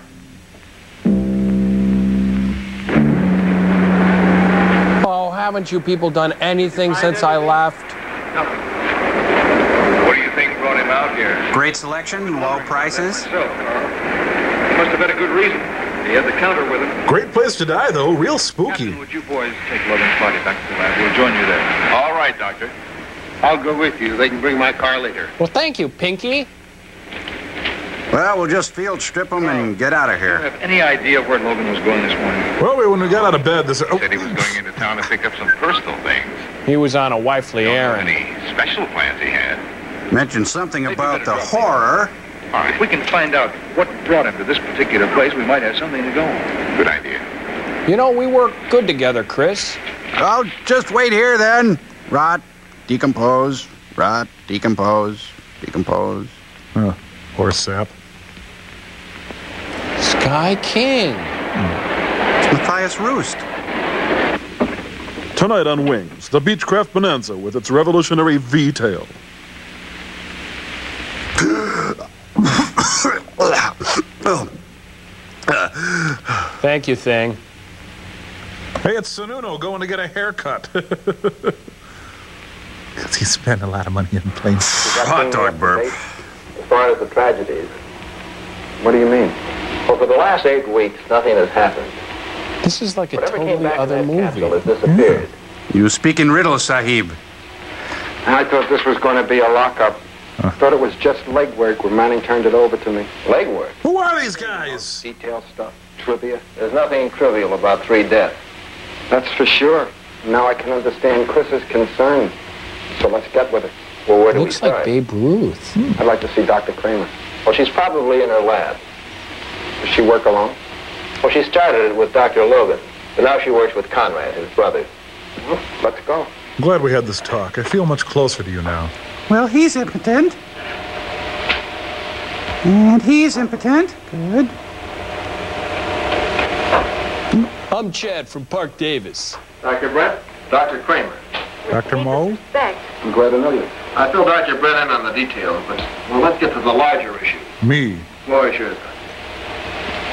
Oh, haven't you people done anything since I left? What do you think brought him out here? Great selection, low prices. So, he must have had a good reason. He had the counter with him. Great place to die, though. Real spooky. Captain, would you boys take Logan's body back to the lab? We'll join you there. All right, Doctor. I'll go with you. They can bring my car later. Well, thank you, Pinky. Well, we'll just field strip them and get out of Do you here. have any idea where Logan was going this morning? Well, when we got out of bed, this... He said he was going into town to pick up some personal things. He was on a wifely Don't know errand. any special plans he had. Mentioned something about the horror. All right, if we can find out what brought him to this particular place, we might have something to go on. Good idea. You know, we work good together, Chris. I'll just wait here then. Rot, decompose, rot, decompose, decompose. Horse sap. Sky King. It's Matthias Roost. Tonight on Wings, the Beechcraft Bonanza with its revolutionary V-tail. Thank you, Thing. Hey, it's Sununu going to get a haircut. Because he spent a lot of money in planes. Hot dog burp. As far as the tragedies. What do you mean? Well, for the last 8 weeks, nothing has happened. This is like a Whatever came totally back other in that movie. capsule has disappeared. You speak in riddles, Sahib. I thought this was going to be a lockup. I thought it was just legwork when Manning turned it over to me. Legwork? Who are these guys? Detail stuff, trivia. There's nothing trivial about 3 deaths. That's for sure. Now I can understand Chris's concern. So let's get with it. Well, where do we Looks start? like Babe Ruth. I'd like to see Dr. Kramer. Well, she's probably in her lab. Does she work alone? Well, she started it with Dr. Logan, but now she works with Conrad, his brother. Well, let's go. I'm glad we had this talk. I feel much closer to you now. Well, he's impotent. And he's impotent. Good. I'm Chad from Park Davis. Dr. Brett? Dr. Kramer. Dr. Moe? I'm glad to know you. I filled Dr. Brett in on the details, but well, let's get to the larger issue. Me. Boy, sure.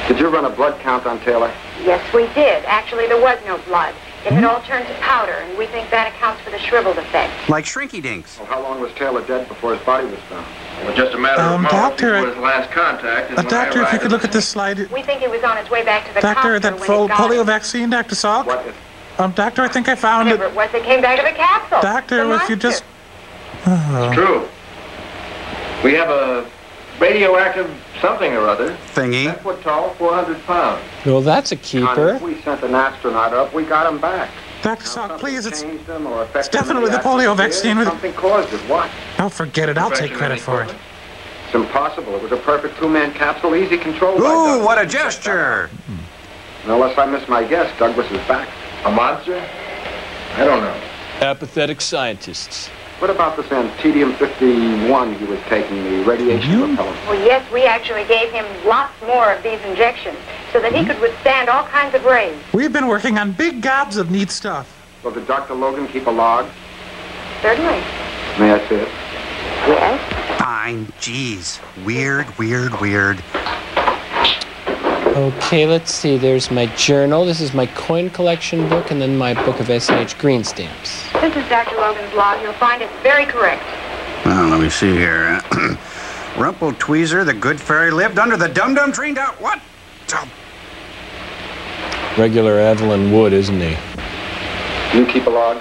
Did you run a blood count on Taylor? Yes, we did. Actually, there was no blood. It had all turned to powder, and we think that accounts for the shriveled effect. Like Shrinky Dinks. Well, how long was Taylor dead before his body was found? It was just a matter of moments doctor, before his last contact. And doctor, if you could look at this slide. We think he was on his way back to the Doctor, that polio vaccine, Dr. Salk? What is... Doctor, I think I found it. Whatever it was that came back to the capsule. Doctor, if you just... It's true. We have a radioactive something or other. Thingy. 10 foot tall, 400 pounds. Well, that's a keeper. If we sent an astronaut up, we got him back. Dr. Salk, please, it's it's definitely the polio vaccine. Something caused it. What? Don't forget it. I'll take credit for it. It's impossible. It was a perfect two-man capsule, easy control. Ooh, what a gesture! Unless I miss my guess, Douglas is back. A monster? I don't know. Apathetic scientists. What about this Antedium-51 he was taking, the radiation repellent? Well, yes, we actually gave him lots more of these injections so that he could withstand all kinds of rays. We've been working on big gobs of neat stuff. So did Dr. Logan keep a log? Certainly. May I see it? Yes. Fine. Jeez. Weird, weird, weird. Okay, let's see. There's my journal. This is my coin collection book, and then my book of S.H. Green stamps. This is Dr. Logan's log. You'll find it's very correct. Well, let me see here. Rumple Tweezer, the good fairy, lived under the dum-dum tree down... What? Regular Evelyn Wood, isn't he? You keep a log?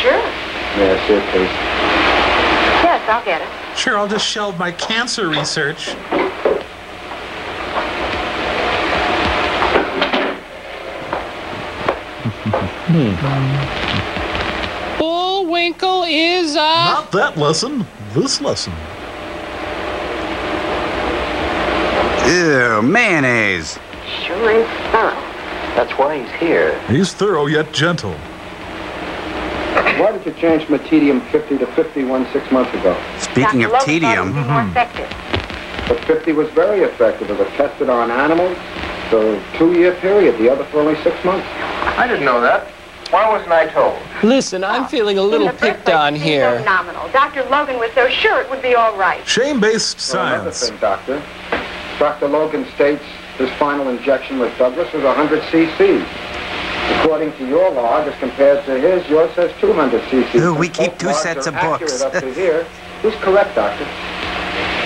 Sure. May I see it, please? Yes, I'll get it. Sure, I'll just shelve my cancer research. Bullwinkle is Not that lesson. This lesson. Ew, mayonnaise. Sure is thorough. That's why he's here. He's thorough yet gentle. Why did you change from a tedium-50 to 51 6 months ago? Speaking of tedium... More effective. But 50 was very effective. It was tested on animals for a 2-year period, the other for only 6 months. I didn't know that. Why wasn't I told? Listen, I'm feeling a little picked on here. Phenomenal. Dr. Logan was so sure it would be all right. Shame-based science. Another thing, Doctor. Dr. Logan states his final injection with Douglas was 100 cc's. According to your log, as compared to his, yours says 200 cc's. Ooh, we keep 2 sets of books. Up to here. Who's correct, Doctor?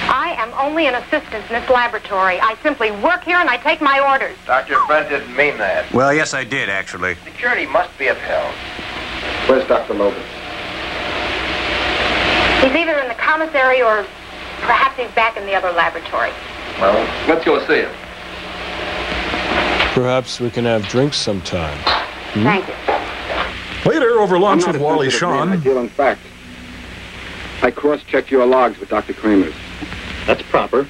I am only an assistant in this laboratory. I simply work here and I take my orders. Dr. Brent didn't mean that. Well, yes, I did, actually. Security must be upheld. Where's Dr. Logan? He's either in the commissary or perhaps he's back in the other laboratory. Well, let's go see him. Perhaps we can have drinks sometime. Thank you. Later, over lunch with I'm not Wally a sensitive man. I Shawn. deal in facts. I cross-checked your logs with Dr. Kramer's. That's proper.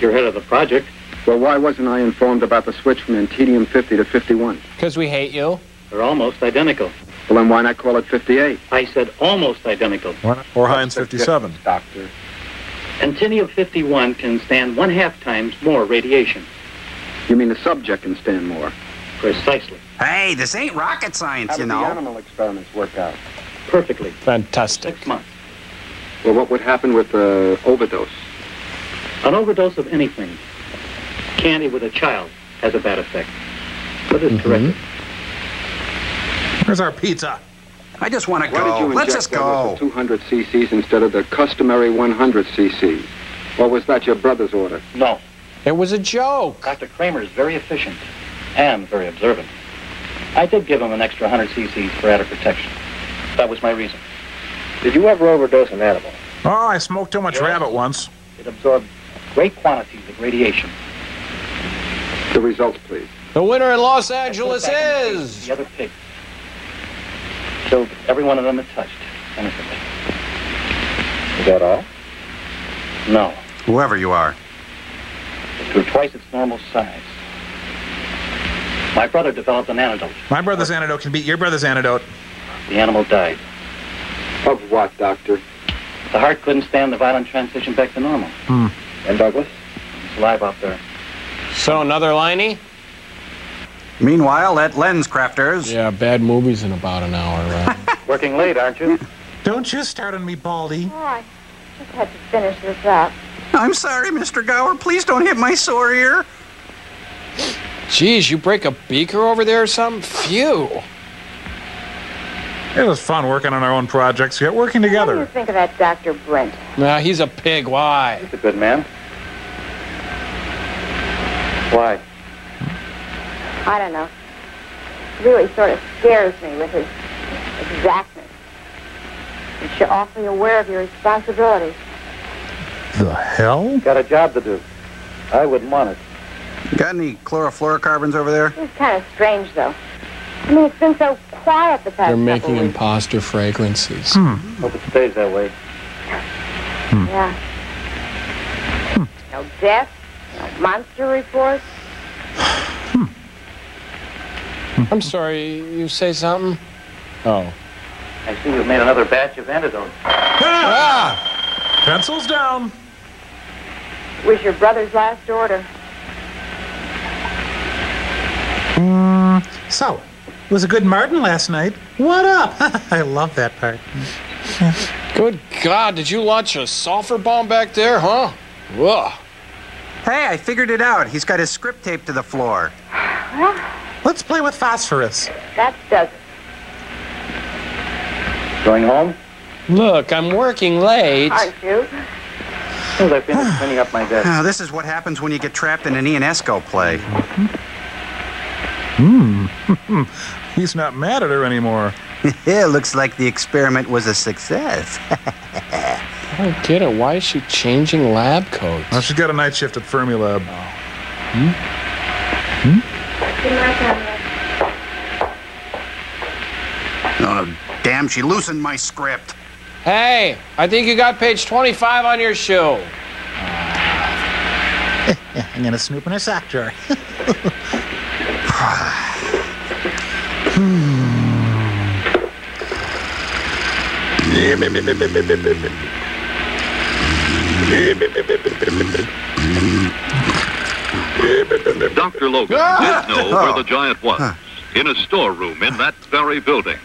You're head of the project. Well, why wasn't I informed about the switch from Antedium-50 to 51? Because we hate you. They're almost identical. Well, then why not call it 58? I said almost identical. Or Heinz 57. Doctor. Antedium-51 can stand 1/2 times more radiation. You mean the subject can stand more? Precisely. Hey, this ain't rocket science, How you did the know. animal experiments work out? Perfectly. Fantastic. 6 months. Well, what would happen with the overdose? An overdose of anything. Candy with a child has a bad effect. But it's corrected. Where's our pizza? I just want to Why did go. you Let's inject just Douglas go. with 200 cc's instead of the customary 100 cc's? Or was that your brother's order? No. It was a joke. Dr. Kramer is very efficient and very observant. I did give him an extra 100 cc's for added protection. That was my reason. Did you ever overdose an animal? Oh, I smoked too much rabbit once. It absorbed great quantities of radiation. The results, please. The winner in Los Angeles is... The other pigs. Killed every one of them it touched, innocently. Is that all? No. Whoever you are. It grew twice its normal size. My brother developed an antidote. My brother's antidote can beat your brother's antidote. The animal died. Of what, Doctor? The heart couldn't stand the violent transition back to normal. And Douglas? He's alive out there. So, another liney? Meanwhile, at Lens Crafters... Yeah, bad movies in about an hour, right? Working late, aren't you? Don't you start on me, Baldy. Oh, I just had to finish this up. I'm sorry, Mr. Gower. Please don't hit my sore ear. Geez, you break a beaker over there or something? Phew. It was fun working on our own projects, yet working What do you together. think of that Dr. Brent? Nah, he's a pig. Why? He's a good man. Why? I don't know. Really sort of scares me with his exactness. You're awfully aware of your responsibilities. The hell? Got a job to do. I wouldn't want it. Got any chlorofluorocarbons over there? It's kind of strange, though. I mean, it's been so quiet the past They're couple making weeks. imposter fragrances. Hope it stays that way. Yeah. No death, no monster reports. I'm sorry, you say something? Oh. I see you've made another batch of antidotes. Ah! Pencils down. Was your brother's last order. So, it was a good Martin last night. What up? I love that part. Good God, did you launch a sulfur bomb back there, huh? Ugh. Hey, I figured it out. He's got his script taped to the floor. Well, Let's play with phosphorus. that does it. Going home? Look, I'm working late. Aren't you? As soon as I finish cleaning up my desk. This is what happens when you get trapped in an Ionesco play. He's not mad at her anymore. Yeah, looks like the experiment was a success. I don't get it. Why is she changing lab coats? Well, she's got a night shift at Fermilab. Oh, damn, she loosened my script. Hey, I think you got page 25 on your shoe. I'm gonna snoop in her sock drawer. Dr. Logan did know where the giant was, in a storeroom in that very building.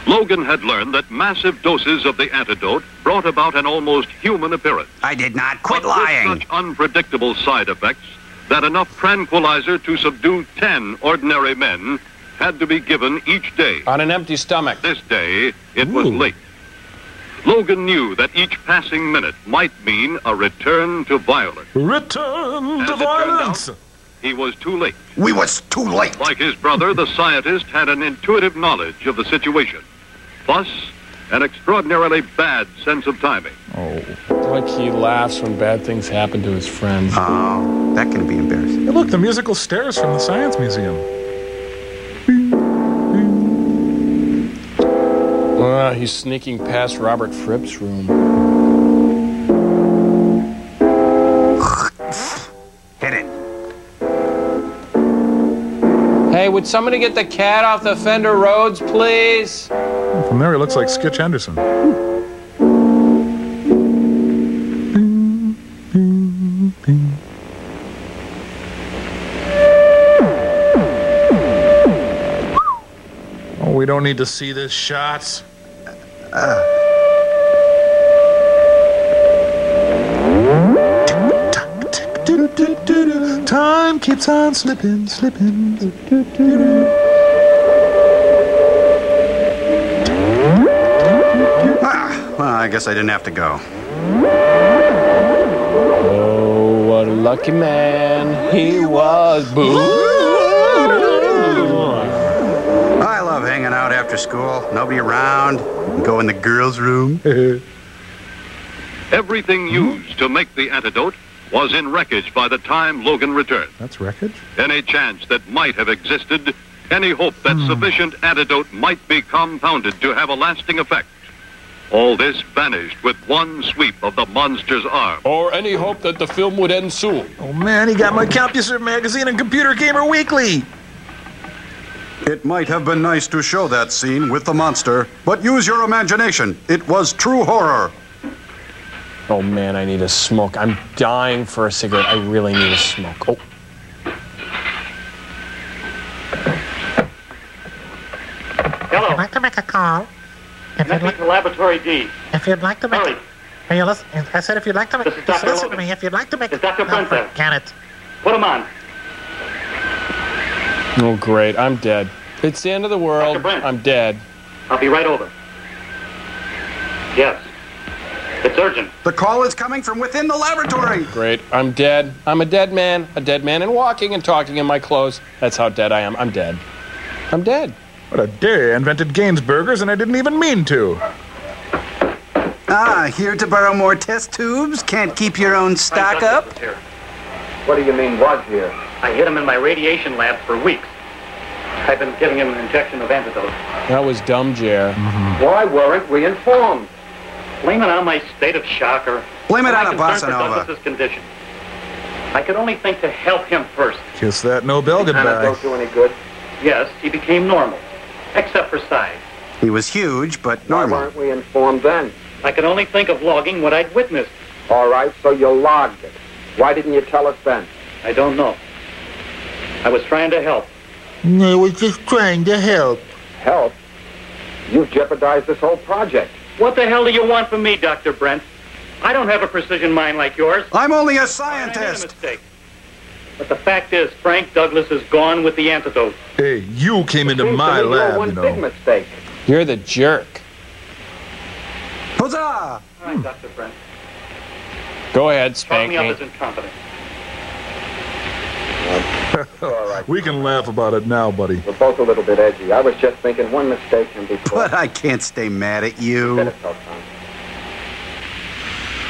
Logan had learned that massive doses of the antidote brought about an almost human appearance. I did not. Quit But lying. with such unpredictable side effects that enough tranquilizer to subdue 10 ordinary men had to be given each day. On an empty stomach. This day, it was late. Logan knew that each passing minute might mean a return to violence. Return As to it turned violence. out, he was too late. We was too late. Like his brother, the scientist had an intuitive knowledge of the situation. Plus, an extraordinarily bad sense of timing. Oh. Like he laughs when bad things happen to his friends. Oh, that can be embarrassing. Hey, look, the musical stairs from the Science Museum. He's sneaking past Robert Fripp's room. Hit it. Hey, would somebody get the cat off the Fender Rhodes, please? From there, he looks like Skitch Henderson. Oh, we don't need to see this shot. Time keeps on slipping, slipping. Well, I guess I didn't have to go. Oh, what a lucky man he was. Boo! I love hanging out after school. Nobody around. Go in the girls' room. Everything used to make the antidote was in wreckage by the time Logan returned. That's wreckage? Any chance that might have existed, any hope that sufficient antidote might be compounded to have a lasting effect, all this vanished with one sweep of the monster's arm. Or any hope that the film would end soon. Oh man, he got my CompuServe magazine and Computer Gamer Weekly. It might have been nice to show that scene with the monster, but use your imagination. It was true horror. Oh man, I need a smoke. I'm dying for a cigarette. I really need a smoke. Oh. Hello. I'd like to make a call. If you'd like, to Laboratory D. if you'd like to make, Hurry. are you listening? I said if you'd like to make, This is Dr. listen to Logan. me. If you'd like to make, It's Dr. Brent there. forget it. Put him on. Oh great, I'm dead. It's the end of the world. Dr. Brent. I'm dead. I'll be right over. Yes. It's urgent. The call is coming from within the laboratory. Great. I'm dead. I'm a dead man. A dead man and walking and talking in my clothes. That's how dead I am. I'm dead. I'm dead. What a day. I invented Gainsburgers and I didn't even mean to. Ah, here to borrow more test tubes? Can't keep your own stock up? What do you mean, was here? I hid him in my radiation lab for weeks. I've been giving him an injection of antidote. That was dumb, Jer. Why weren't we informed? Blame it on my state of shock or... Blame it on a concern bossa for nova. Douglas's condition. I could only think to help him first. Kiss that Nobel goodbye. Don't do any good. Yes, he became normal, except for size. He was huge, but normal. Why weren't we informed then? I could only think of logging what I'd witnessed. All right, so you logged it. Why didn't you tell us then? I don't know. I was trying to help. I was just trying to help. Help? You've jeopardized this whole project. What the hell do you want from me, Dr. Brent? I don't have a precision mind like yours. I'm only a I made a scientist. mistake. But the fact is, Frank Douglas is gone with the antidote. Hey, you came into my lab, one you big know. mistake. You're the jerk. Huzzah! All right, Dr. Brent. Go ahead, Chalk spank me up me. as incompetent. All right. We can laugh about it now, buddy. We're both a little bit edgy. I was just thinking one mistake can be But I can't stay mad at you.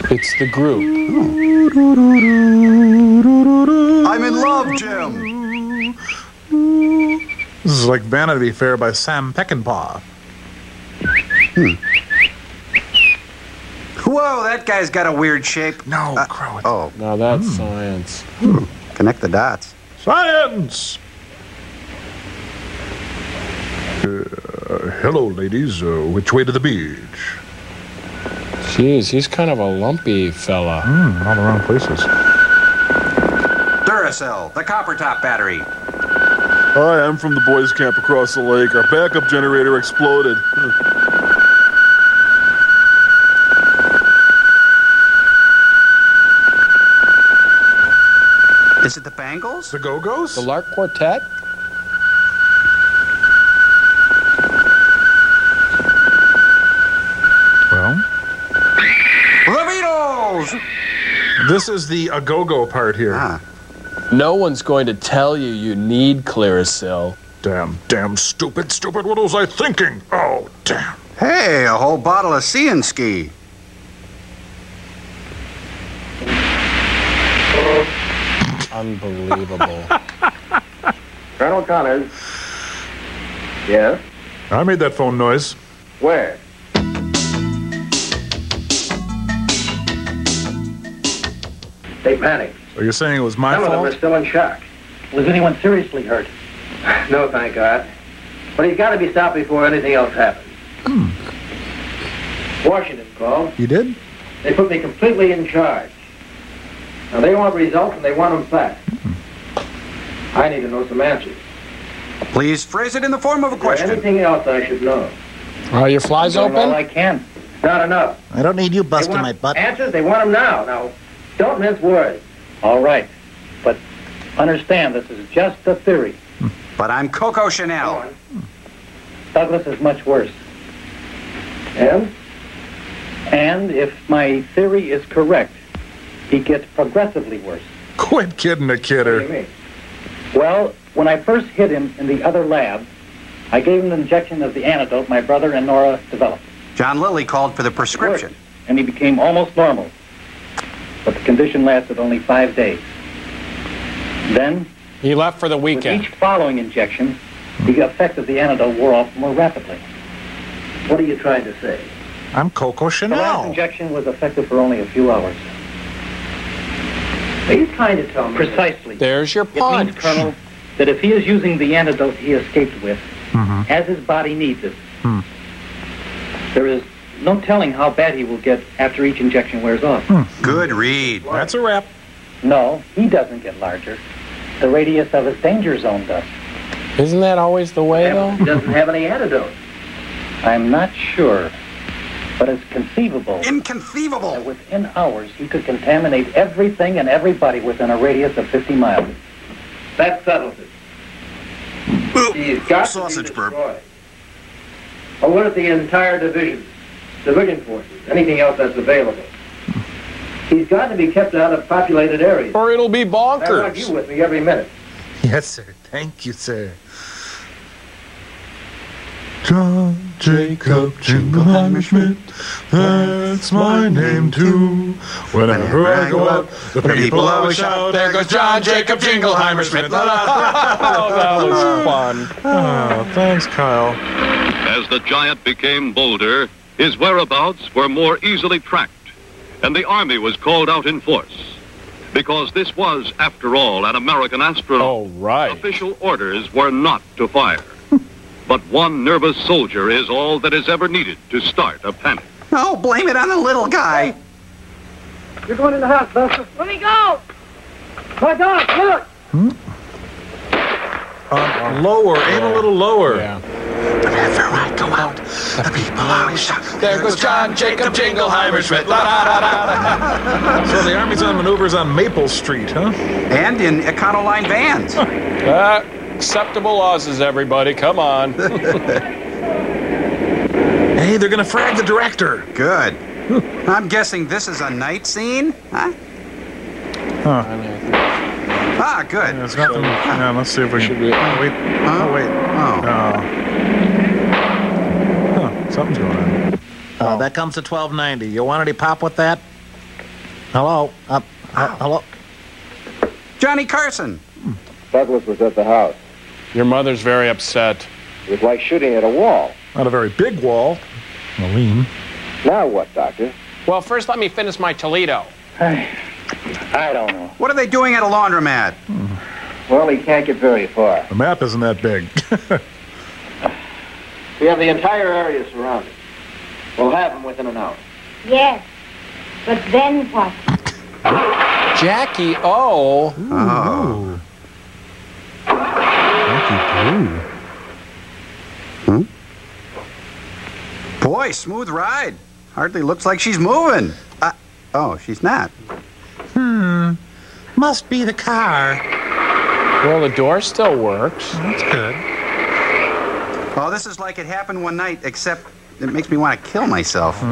It's the group. I'm in love, Jim. This is like Vanity Fair by Sam Peckinpah. Whoa, that guy's got a weird shape. No, Crow. Oh, Now that's science. connect the dots. Science! Hello, ladies. Which way to the beach? Jeez, he's kind of a lumpy fella. All the wrong places. Duracell, the copper top battery. Hi, I'm from the boys' camp across the lake. Our backup generator exploded. Is it the Bangles? The Go-Go's? The Lark Quartet? Well, The Beatles! this is the a-go-go part here. Ah, No one's going to tell you you need Clearasil. Damn, stupid. What was I thinking? Oh, damn. hey, a whole bottle of Ski. Unbelievable. Colonel Connors. Yes? I made that phone noise. Where? They panicked. Are you saying it was my Some of them fault? are still in shock. Was anyone seriously hurt? No, thank God. But he's got to be stopped before anything else happens. Washington called. You did? They put me completely in charge. Now, they want results, and they want them fast. I need to know some answers. Please phrase it in the form of a Is there question. anything else I should know? Are your flies I'm doing all open? I can. Not enough. I don't need you They busting want my butt. answers, they want them now. Now, don't mince words. All right. But understand, this is just a theory. But I'm Coco Chanel. Douglas is much worse. And? And if my theory is correct, he gets progressively worse. Quit kidding the What do you kidder. mean? Well, when I first hit him in the other lab, I gave him an injection of the antidote my brother and Nora developed. John Lilly called for the prescription. And he became almost normal. But the condition lasted only 5 days. Then, He left for the with weekend. each following injection, the effect of the antidote wore off more rapidly. What are you trying to say? I'm Coco The last Chanel. injection was effective for only a few hours. Are you trying to tell me? Precisely. There's your It means, punch. Colonel, that if he is using the antidote he escaped with, as his body needs it, there is no telling how bad he will get after each injection wears off. Good read. That's a wrap. No, he doesn't get larger. The radius of his danger zone does. Isn't that always the way, though? He doesn't have any antidote. I'm not sure, but it's conceivable Inconceivable. that within hours he could contaminate everything and everybody within a radius of 50 miles. That settles it. He's got Sausage to be burp. destroyed. Or what if the entire division? Civilian forces, anything else that's available. He's got to be kept out of populated areas. Or it'll be bonkers. I want you with me every minute. Yes, sir. Thank you, sir. John Jacob Jingleheimer Schmidt, that's my name too. Whenever I go out, the people always shout, there goes John Jacob Jingleheimer Schmidt. Oh, that was fun. Oh, thanks, Kyle. As the giant became bolder, his whereabouts were more easily tracked, and the Army was called out in force. Because this was, after all, an American astronaut. Oh, right. Official orders were not to fire. But one nervous soldier is all that is ever needed to start a panic. Oh, blame it on the little guy. You're going in the house, Buster. Let me go. My God, look! Lower, aim a little lower. Yeah. Whenever I go out, the people always shout, There goes John Jacob Jingleheimer Schmidt. So the Army's on maneuvers on Maple Street, huh? And in Econoline vans. Acceptable losses, everybody. Come on. Hey, they're gonna frag the director. Good. I'm guessing this is a night scene, huh? Ah, good. Yeah, it's nothing. Yeah, let's see if we can. Oh, wait. Oh, wait. Oh. Something's going on. That comes to $12.90. You want any pop with that? Hello? Hello? Johnny Carson. Douglas was at the house. Your mother's very upset. It was like shooting at a wall. Not a very big wall. Aline. Now what, Doctor? Well, first let me finish my Toledo. I don't know. What are they doing at a laundromat? Well, he can't get very far. The map isn't that big. We have the entire area surrounded. We'll have him within an hour. Yes. But then what? Jackie O. Oh. Boy, smooth ride. Hardly looks like she's moving. Oh, she's not. Must be the car. Well, the door still works. That's good. Oh, this is like it happened one night, except it makes me want to kill myself.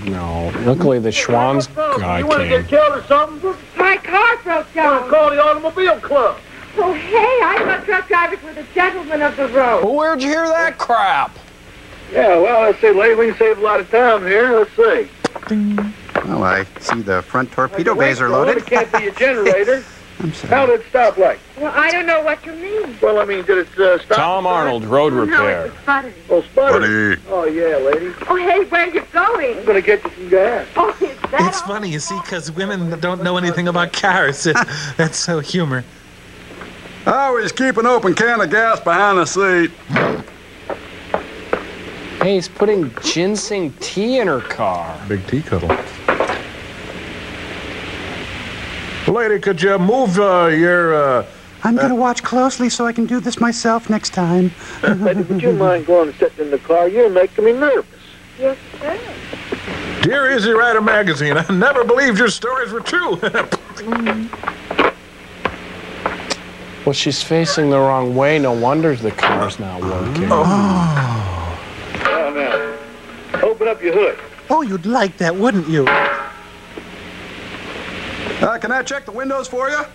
No. Luckily, the Schwann's guy You want to came. get killed or something? My car broke down. Call the automobile club. Oh, hey, I thought truck drivers were the gentlemen of the road. Well, where'd you hear that crap? Yeah, well, let's see, lady, we can save a lot of time here. Let's see. Well, I see the front torpedo bays are loaded. It can't be a generator. I'm sorry. How did it stop like? Well, I don't know what you mean. Well, I mean, did it stop? Tom Arnold, road No, repair. it was sputtering. Oh, sputtering. Buddy. Oh, yeah, lady. Oh, hey, where are you going? I'm going to get you some gas. Oh, is that It's funny, you see, because women don't know anything about cars. That's so humor. I always keep an open can of gas behind the seat. Hey, he's putting ginseng tea in her car. Big tea kettle. Lady, could you move your, I'm going to watch closely so I can do this myself next time. Lady, would you mind going and sitting in the car? You're making me nervous. Yes, sir. Dear Easy Rider magazine, I never believed your stories were true. Well, she's facing the wrong way. No wonder the car's not working. Oh, now, open up your hood. Oh, you'd like that, wouldn't you? Can I check the windows for you?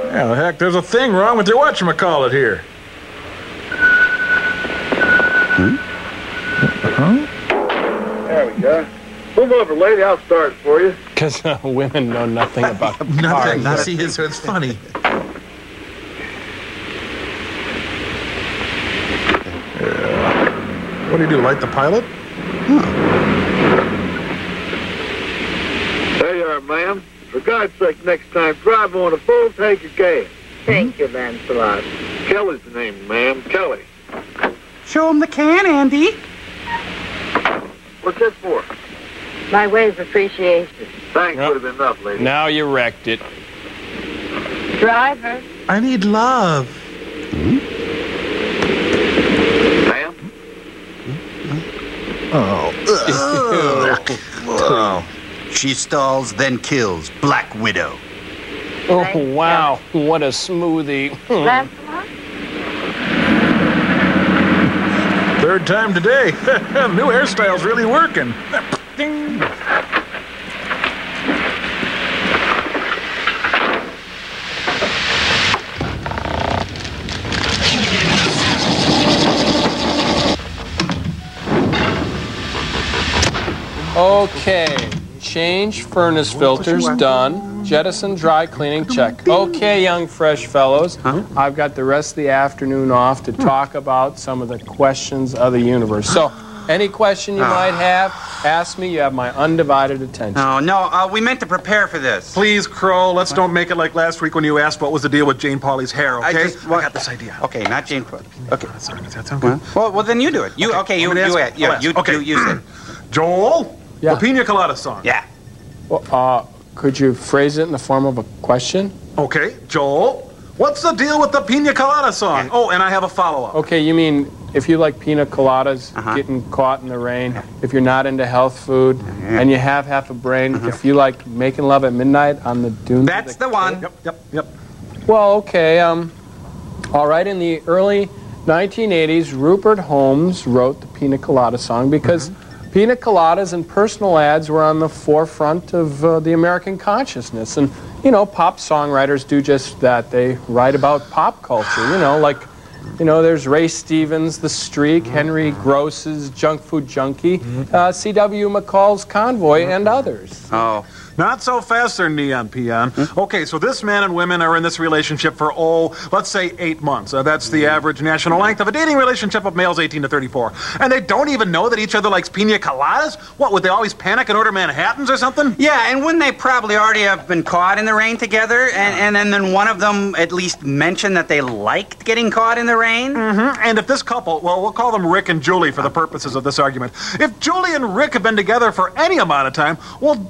Yeah, the heck, there's a thing wrong with your whatchamacallit here. There we go. Move over, lady. I'll start it for you. Because women know nothing about Nothing. cars. You see, it's funny. What do you do, light the pilot? There you are, ma'am. For God's sake, next time, drive on a full tank of gas. Thank you, Lancelot. Kelly's the name, ma'am. Kelly. Show him the can, Andy. What's this for? My way of appreciation. Thanks Yep. would have been enough, lady. Now you wrecked it. Driver. I need love. Ma'am? Oh. She stalls, then kills. Black Widow. Oh, wow. What a smoothie. Lancelot? Third time today. New hairstyle's really working. Ding. Okay. Change furnace filters, done. Jettison dry cleaning, check. Okay, young fresh fellows. I've got the rest of the afternoon off to talk about some of the questions of the universe. So, any question you might have, ask me. You have my undivided attention. Oh, no, we meant to prepare for this. Please, Crow, let's don't make it like last week when you asked what was the deal with Jane Pauley's hair, okay? I got this idea. Okay, not Jane Pauley. Okay. Does that sound good? Well, then you do it. You say it. Joel, Yeah. the Pina Colada song. Yeah. Well, could you phrase it in the form of a question? Okay, Joel, what's the deal with the Pina Colada song? Oh, and I have a follow-up. Okay, you mean if you like pina coladas, getting caught in the rain, if you're not into health food, and you have half a brain, if you like making love at midnight on the dunes. That's the one. Yep. Well, okay, all right, in the early 1980s, Rupert Holmes wrote the Pina Colada song because pina coladas and personal ads were on the forefront of the American consciousness. And, you know, pop songwriters do just that. They write about pop culture, there's Ray Stevens, The Streak, Henry Gross's Junk Food Junkie, C.W. McCall's Convoy, and others. Oh. Not so fast there, Neon Peon. Okay, so this man and women are in this relationship for, let's say 8 months. That's the average national length of a dating relationship of males 18 to 34. And they don't even know that each other likes pina coladas? What, would they always panic and order Manhattans or something? Yeah, and wouldn't they probably already have been caught in the rain together? And then one of them at least mentioned that they liked getting caught in the rain? And if this couple, we'll call them Rick and Julie for the purposes of this argument. If Julie and Rick have been together for any amount of time,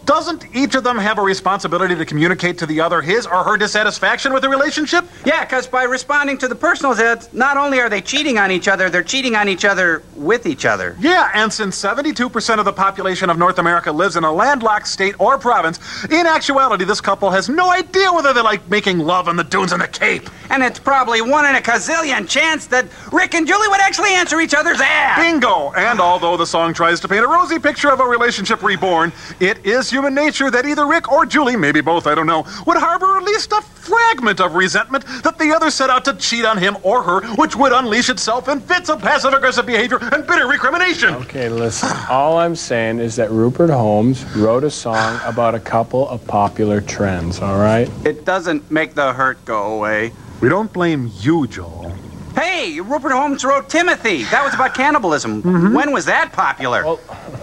doesn't each of them have a responsibility to communicate to the other his or her dissatisfaction with the relationship? Yeah, because by responding to the personal ads, not only are they cheating on each other, they're cheating on each other with each other. Yeah, and since 72% of the population of North America lives in a landlocked state or province, in actuality, this couple has no idea whether they like making love on the dunes and the Cape. And it's probably 1 in a gazillion chance that Rick and Julie would actually answer each other's ads. Bingo! And although the song tries to paint a rosy picture of a relationship reborn, it is human nature that either Rick or Julie, maybe both, I don't know, would harbor at least a fragment of resentment that the other set out to cheat on him or her, which would unleash itself in fits of passive-aggressive behavior and bitter recrimination. Okay, listen, all I'm saying is that Rupert Holmes wrote a song about a couple of popular trends, all right? It doesn't make the hurt go away. We don't blame you, Joel. Hey, Rupert Holmes wrote Timothy. That was about cannibalism. When was that popular? Well,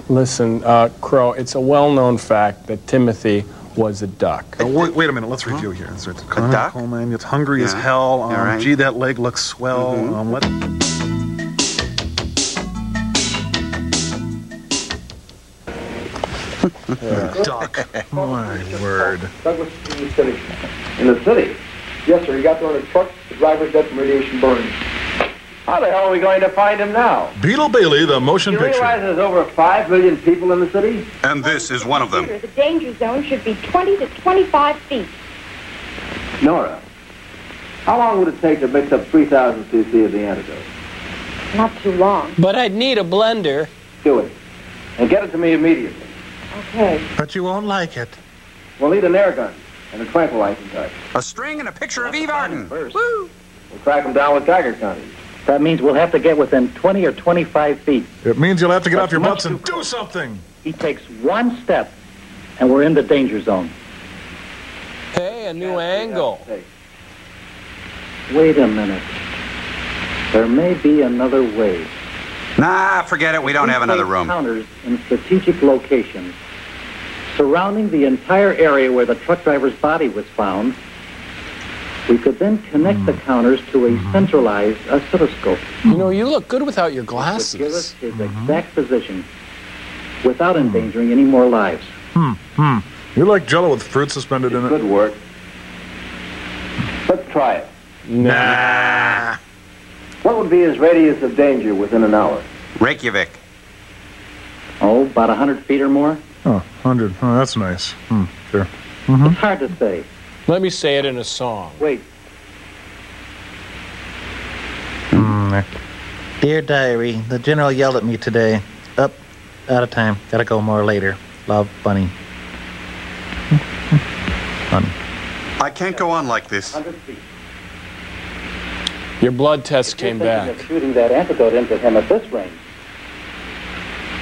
listen, Crow, it's a well-known fact that Timothy was a duck. Wait a minute, let's review here. It's a duck? Coal mine. It's hungry as hell. Right. Gee, that leg looks swell. Duck. My word. Douglas in the city. In the city? Yes, sir. He got there on a truck. The driver's dead from radiation burns. How the hell are we going to find him now? Beetle Bailey, the motion You picture. realize there's over 5 million people in the city? And this is one of them. The danger zone should be 20 to 25 feet. Nora, how long would it take to mix up 3,000 cc of the antidote? Not too long. But I'd need a blender. Do it. And get it to me immediately. Okay. But you won't like it. We'll need an air gun and a tranquilizer type. A string and a picture of Eve Arden. First. Woo! We'll track him down with Geiger counters. That means we'll have to get within 20 or 25 feet. It means you'll have to get off your butts and do something. He takes one step, and we're in the danger zone. Hey, a new angle. Wait a minute. There may be another way. Nah, forget it. We don't have another room. Counters in strategic locations surrounding the entire area where the truck driver's body was found. We could then connect the counters to a centralized oscilloscope. You know, you look good without your Which would give us glasses. his exact position without endangering any more lives. You're like Jell-O with fruit suspended in it. Good work. Let's try it. Nah. What would be his radius of danger within an hour? Reykjavik. Oh, about 100 feet or more? Oh, 100. Oh, that's nice. Sure. It's hard to say. Let me say it in a song. Wait. Dear Diary, the General yelled at me today. Up, out of time. Gotta go more later. Love, Bunny. Bunny. I can't go on like this. 100 feet. Your blood test came back. Of shooting that antidote into him at this range.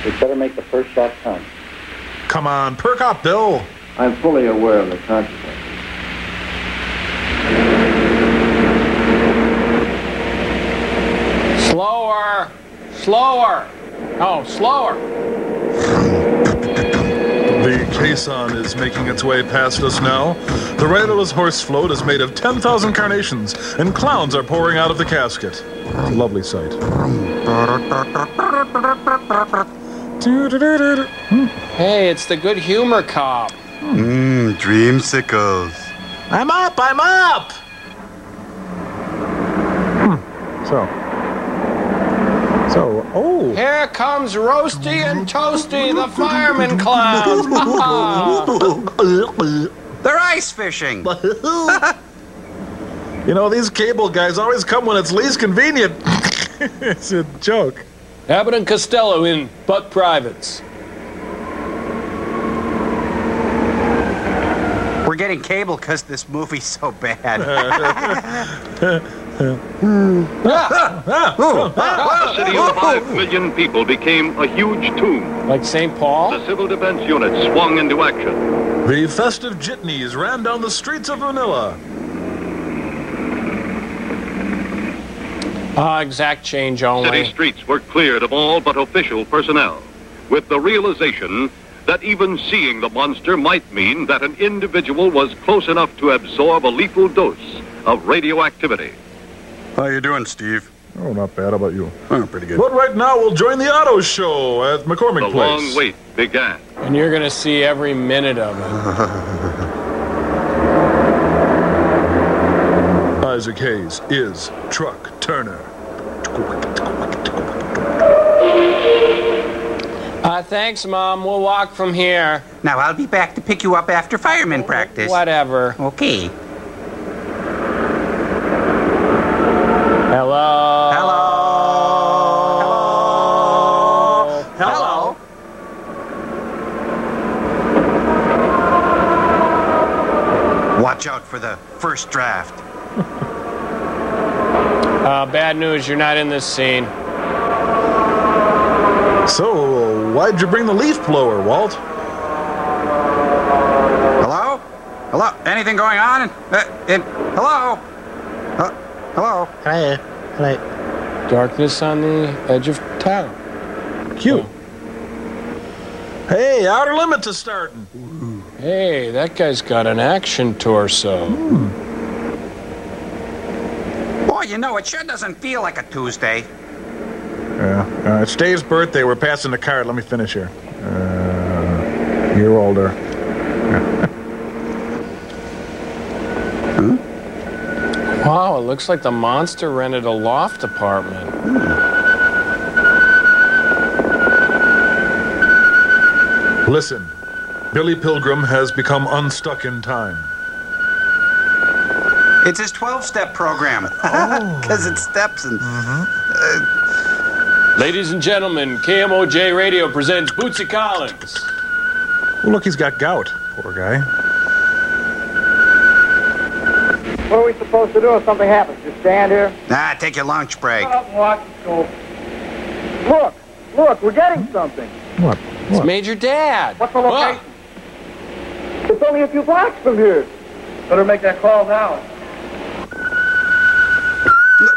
We'd better make the first shot count. Come on, perk up, Bill. I'm fully aware of the consequences. Slower! Slower! Oh, slower! The caisson is making its way past us now. The riderless horse float is made of 10,000 carnations, and clowns are pouring out of the casket. It's a lovely sight. Hey, it's the good humor cop. Dreamsicles. I'm up! I'm up! Oh. Here comes Roasty and Toasty, the fireman clowns. They're ice fishing. You know, these cable guys always come when it's least convenient. It's a joke. Abbott and Costello in Buck Privates. We're getting cable because this movie's so bad. The city of 5 million people became a huge tomb. Like St. Paul? The civil defense unit swung into action. The festive jitneys ran down the streets of Manila. Exact change only. City streets were cleared of all but official personnel, with the realization that even seeing the monster might mean that an individual was close enough to absorb a lethal dose of radioactivity. How you doing, Steve? Oh, not bad. How about you? Oh, pretty good. But right now, we'll join the auto show at McCormick The Place. long wait began. And you're going to see every minute of it. Isaac Hayes is Truck Turner. Thanks, Mom. We'll walk from here. Now, I'll be back to pick you up after fireman practice. Whatever. Okay. Hello. Hello. Hello. Hello. Watch out for the first draft. Bad news. You're not in this scene. So, why'd you bring the leaf blower, Walt? Hello? Hello? Anything going on? Hello? Hello? Hi. Hello. Darkness on the edge of town. Cute. Hey, Outer Limits is starting. Hey, that guy's got an action torso. Boy, you know, it sure doesn't feel like a Tuesday. Yeah. It's Dave's birthday. We're passing the card. Let me finish here. Year older. Wow, it looks like the monster rented a loft apartment. Listen, Billy Pilgrim has become unstuck in time. It's his 12-step program. Because it steps and... Ladies and gentlemen, KMOJ Radio presents Bootsy Collins. Well, look, he's got gout. Poor guy. What are we supposed to do if something happens? Just stand here? Nah, take your lunch break. Shut up and watch us go. Look, we're getting something. What? It's Major Dad. What's the location? It's only a few blocks from here. Better make that call now.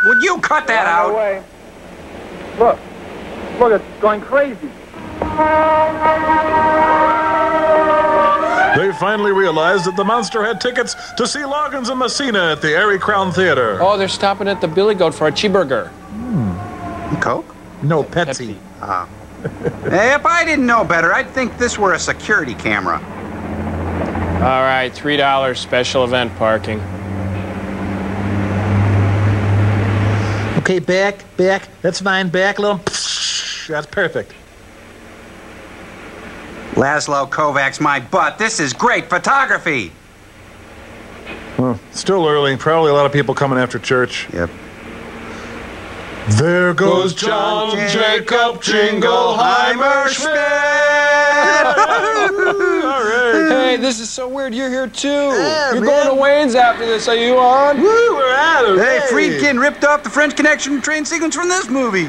Would you cut that out? Away. Look, it's going crazy. They finally realized that the monster had tickets to see Loggins and Messina at the Airy Crown Theater. Oh, they're stopping at the Billy Goat for a cheeseburger. Coke? No, Pepsi. Hey, if I didn't know better, I'd think this were a security camera. All right, $3 special event parking. Okay, back. That's fine. Back a little. That's perfect. Laszlo Kovacs my butt. This is great photography. Still early. Probably a lot of people coming after church. Yep. There goes John Jacob Jingleheimer Schmidt. All right. Hey, this is so weird. You're here too. You're going to Wayne's after this. Are you on? Woo, we're at it. Hey, Friedkin ripped off the French Connection train sequence from this movie.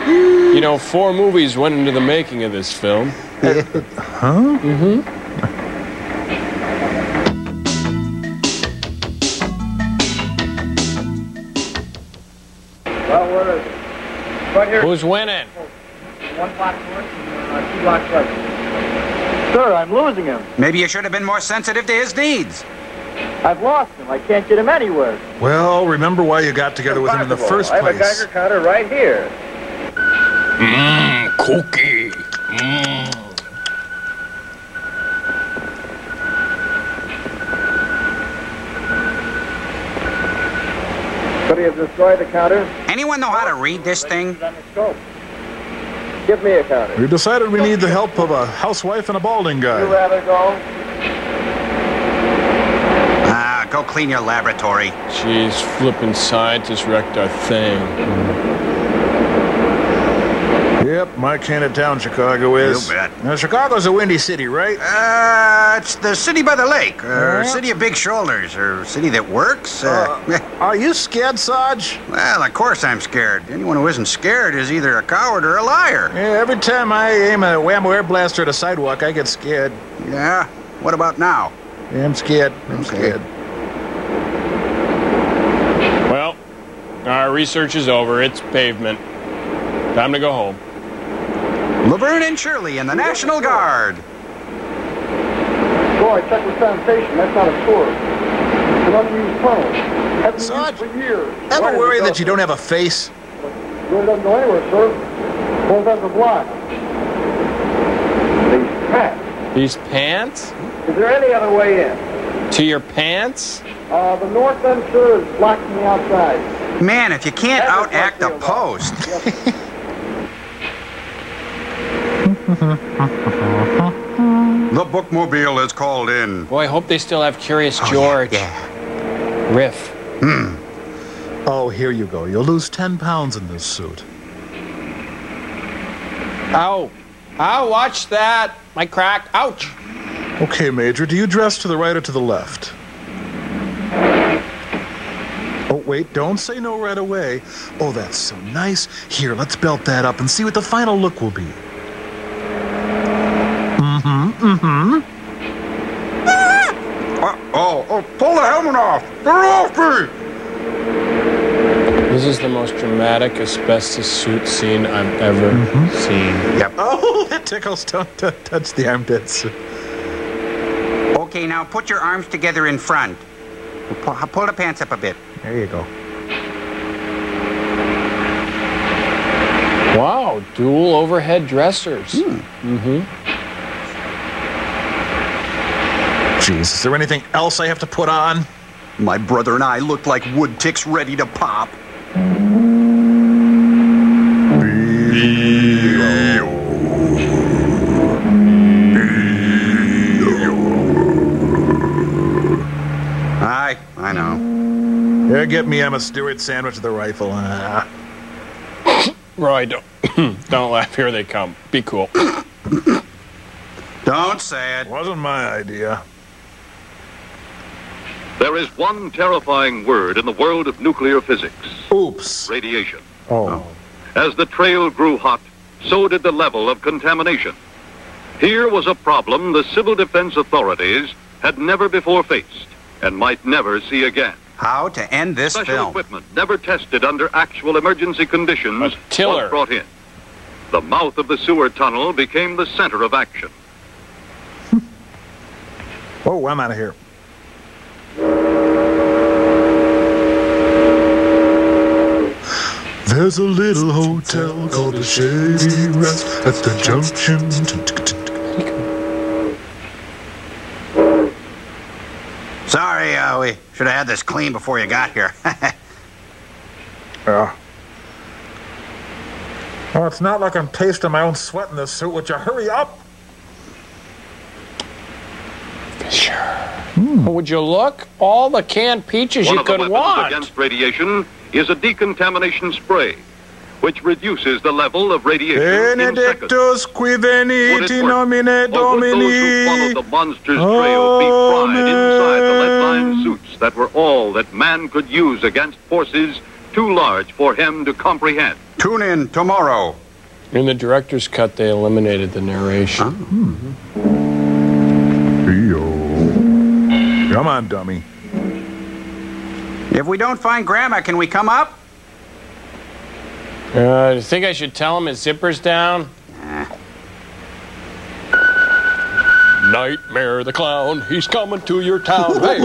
You know, 4 movies went into the making of this film. Huh? Mm-hmm. Well, where is it? Right here. Who's winning? 1 block north and 2 blocks right. Sir, I'm losing him. Maybe you should have been more sensitive to his needs. I've lost him. I can't get him anywhere. Well, remember why you got together with him in the first I have a place. Geiger counter right here. Cookie. Could he have destroyed the counter? Anyone know how to read this thing? On the scope. Give me a counter. We decided we need the help of a housewife and a balding You'd guy. rather go? Go clean your laboratory. Jeez, flippin' scientists wrecked our thing. Yep, my kind of town Chicago is. You bet. Now, Chicago's a windy city, right? It's the city by the lake, or city of big shoulders, or city that works. Are you scared, Sarge? Well, of course I'm scared. Anyone who isn't scared is either a coward or a liar. Yeah, every time I aim a whammo air blaster at a sidewalk, I get scared. Yeah? What about now? Yeah, I'm scared. I'm scared. Well, our research is over. It's pavement. Time to go home. Laverne and Shirley and the National Guard. Boy, check with sanitation. That's not a tour. It's an unused tunnel. Hasn't been used for years. Ever worry that you don't have a face? Really doesn't go anywhere, sir. Both ends are blocked. These pants. These pants? Is there any other way in? To your pants? The north end, sir, is blocked from the outside. Man, if you can't outact a post. The bookmobile is called in. Boy, I hope they still have Curious George. Yeah. Riff. Oh, here you go. You'll lose 10 pounds in this suit. Ow. Ow, watch that. My crack. Ouch. Okay, Major, do you dress to the right or to the left? Oh, wait, don't say no right away. Oh, that's so nice. Here, let's belt that up and see what the final look will be. Pull the helmet off! Get off me! This is the most dramatic asbestos suit scene I've ever seen. Yep. Oh, that tickles. Don't touch the armpits. Okay, now put your arms together in front. Pull the pants up a bit. There you go. Wow, dual overhead dressers. Jeez, is there anything else I have to put on? My brother and I looked like wood ticks ready to pop. I know. Yeah, get me Emma Stewart sandwich with a rifle. Roy, don't laugh. Here they come. Be cool. Don't say it. Wasn't my idea. There is one terrifying word in the world of nuclear physics. Oops. Radiation. Oh. As the trail grew hot, so did the level of contamination. Here was a problem the civil defense authorities had never before faced and might never see again. How to end this Special film. equipment never tested under actual emergency conditions was brought in. The mouth of the sewer tunnel became the center of action. Oh, I'm out of here. There's a little hotel called the Shady Rest at the junction. Sorry, we should have had this clean before you got here. Yeah. Oh, it's not like I'm tasting my own sweat in this suit. Would you hurry up? Sure. Would you look? All the canned peaches One you of the could weapons want. against radiation is a decontamination spray, which reduces the level of radiation in seconds. Benedictus qui venit in nomine Or would those who Domini. followed the monster's trail be fried inside the lead-lined suits that were all that man could use against forces too large for him to comprehend? Tune in tomorrow. In the director's cut, they eliminated the narration. Come on, dummy. If we don't find Grandma, can we come up? Do you think I should tell him his zipper's down? Nightmare the clown, he's coming to your town. Hey.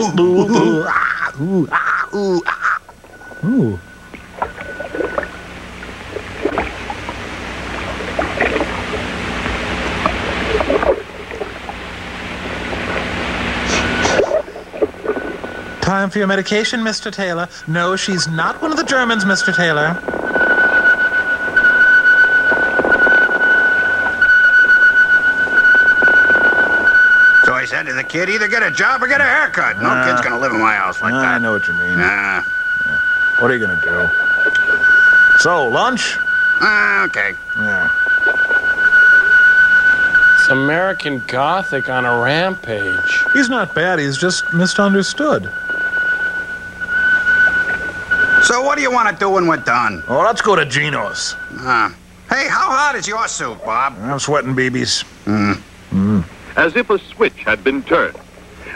Ooh. Time for your medication, Mr. Taylor. No, she's not one of the Germans, Mr. Taylor. So I said to the kid, either get a job or get a haircut. No kid's gonna live in my house like that. I know what you mean. What are you gonna do? So, lunch? Okay. Yeah. It's American Gothic on a rampage. He's not bad, he's just misunderstood. So what do you want to do when we're done? Oh, let's go to Gino's. Hey, how hot is your suit, Bob? I'm sweating babies. As if a switch had been turned,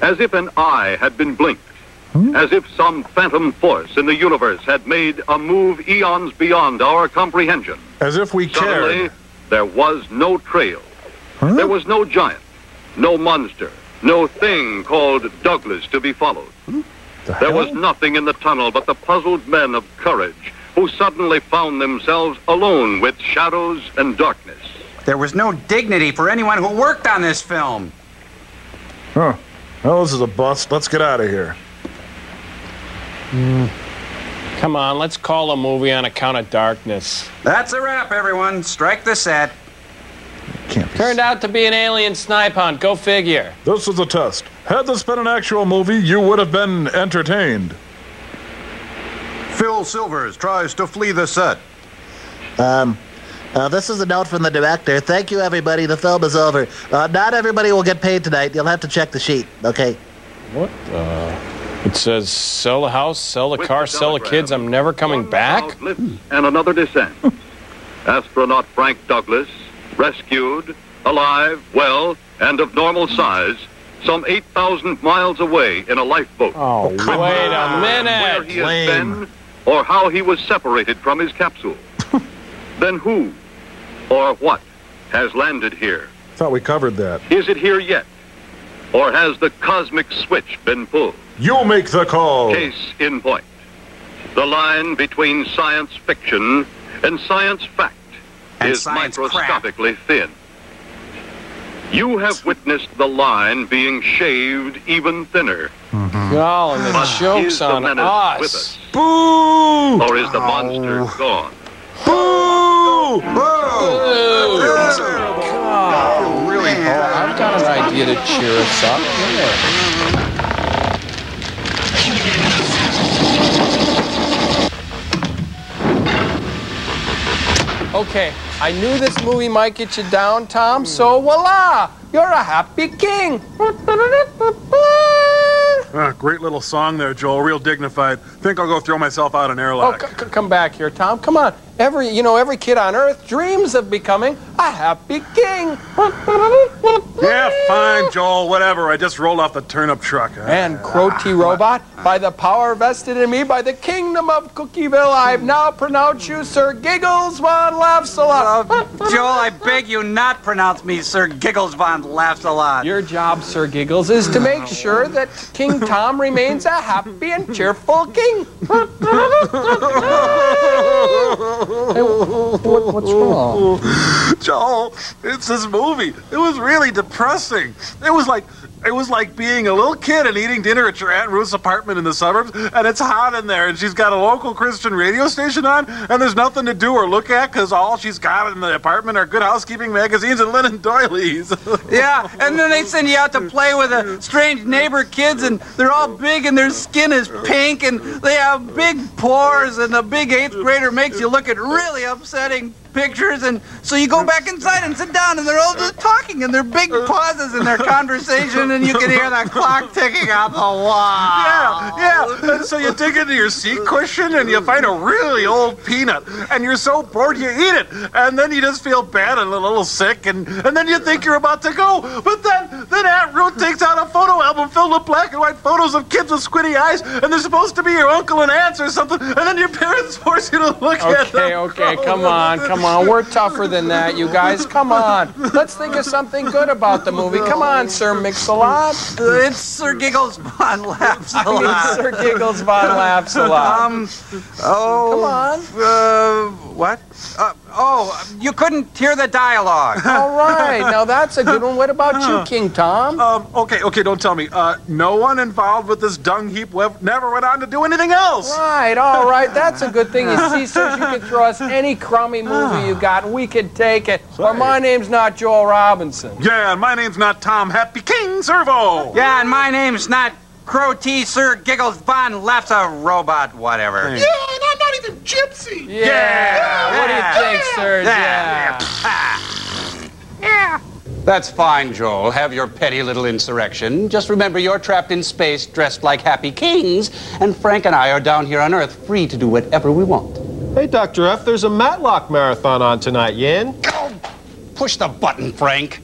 as if an eye had been blinked, as if some phantom force in the universe had made a move eons beyond our comprehension. As if we Suddenly, cared. there was no trail. There was no giant, no monster, no thing called Douglas to be followed. There was nothing in the tunnel but the puzzled men of courage who suddenly found themselves alone with shadows and darkness. There was no dignity for anyone who worked on this film. Huh. Well, this is a bust. Let's get out of here. Come on, let's call a movie on account of darkness. That's a wrap, everyone. Strike the set. Turned out to be an alien snipe hunt. Go figure. This is a test. Had this been an actual movie, you would have been entertained. Phil Silvers tries to flee the set. This is a note from the director. Thank you, everybody. The film is over. Not everybody will get paid tonight. You'll have to check the sheet, okay? What? It says, sell the house, sell the car, sell the kids. I'm never coming back? And another descent. Astronaut Frank Douglas, rescued, alive, well, and of normal size, some 8,000 miles away in a lifeboat. Oh, wait a minute. Where he has been, or how he was separated from his capsule. Then who, or what, has landed here? Thought we covered that. Is it here yet? Or has the cosmic switch been pulled? You make the call. Case in point. The line between science fiction and science fact is microscopically thin. You have witnessed the line being shaved even thinner. Oh, and the But joke's is the on menace us. with us? Boo! Or is the monster gone? Boo! God, really? I've got an idea to cheer us up. Okay, I knew this movie might get you down, Tom, so voila! You're a happy king! Great little song there, Joel. Real dignified. Think I'll go throw myself out an airlock. Come back here, Tom. Come on. Every kid on Earth dreams of becoming a happy king. Yeah, fine, Joel. Whatever. I just rolled off the turnip truck. And Crotty Robot, by the power vested in me by the kingdom of Cookieville, I've now pronounced you Sir Giggles Von Laughs a Lot. Joel, I beg you not pronounce me Sir Giggles Von Laughs a Lot. Your job, Sir Giggles, is to make sure that King Tom remains a happy and cheerful king. Hey, what's wrong? Joel, it's this movie. It was really depressing. It was like being a little kid and eating dinner at your Aunt Ruth's apartment in the suburbs, and it's hot in there, and she's got a local Christian radio station on, and there's nothing to do or look at because all she's got in the apartment are Good Housekeeping magazines and linen doilies. Yeah, and then they send you out to play with the strange neighbor kids, and they're all big, and their skin is pink, and they have big pores, and the big 8th grader makes you look at really upsetting pictures, and so you go back inside and sit down, and they're all just talking, and there are big pauses in their conversation, and you can hear that clock ticking on the wall. Yeah. And so you dig into your seat cushion, and you find a really old peanut, and you're so bored you eat it, and then you just feel bad and a little sick, and then you think you're about to go, but then Aunt Ruth takes out a photo album filled with black and white photos of kids with squinty eyes, and they're supposed to be your uncle and aunts or something, and then your parents force you to look at them. Okay, come on. We're tougher than that, you guys. Come on. Let's think of something good about the movie. Come on, Sir Mix-a-Lot. It's Sir Giggles Von Laughs a Lot. Sir Giggles Von Laughs a Lot. Come on. What? You couldn't hear the dialogue. All right. Now that's a good one. What about you, King Tom? Okay, don't tell me. No one involved with this dung heap never went on to do anything else. Right, all right. That's a good thing. You see, sirs, you can throw us any crummy movie you got, and we can take it. Or my name's not Joel Robinson. Yeah, and my name's not Tom Happy King Servo. Yeah, and my name's not Crow T. Sir Giggles Von Laughs a Robot, whatever. Yeah, and I'm not even Gypsy. Yeah. What do you think, sirs? Yeah. That's fine, Joel. Have your petty little insurrection. Just remember you're trapped in space dressed like happy kings, and Frank and I are down here on Earth free to do whatever we want. Hey, Dr. F, there's a Matlock marathon on tonight. You in? Go! Push the button, Frank.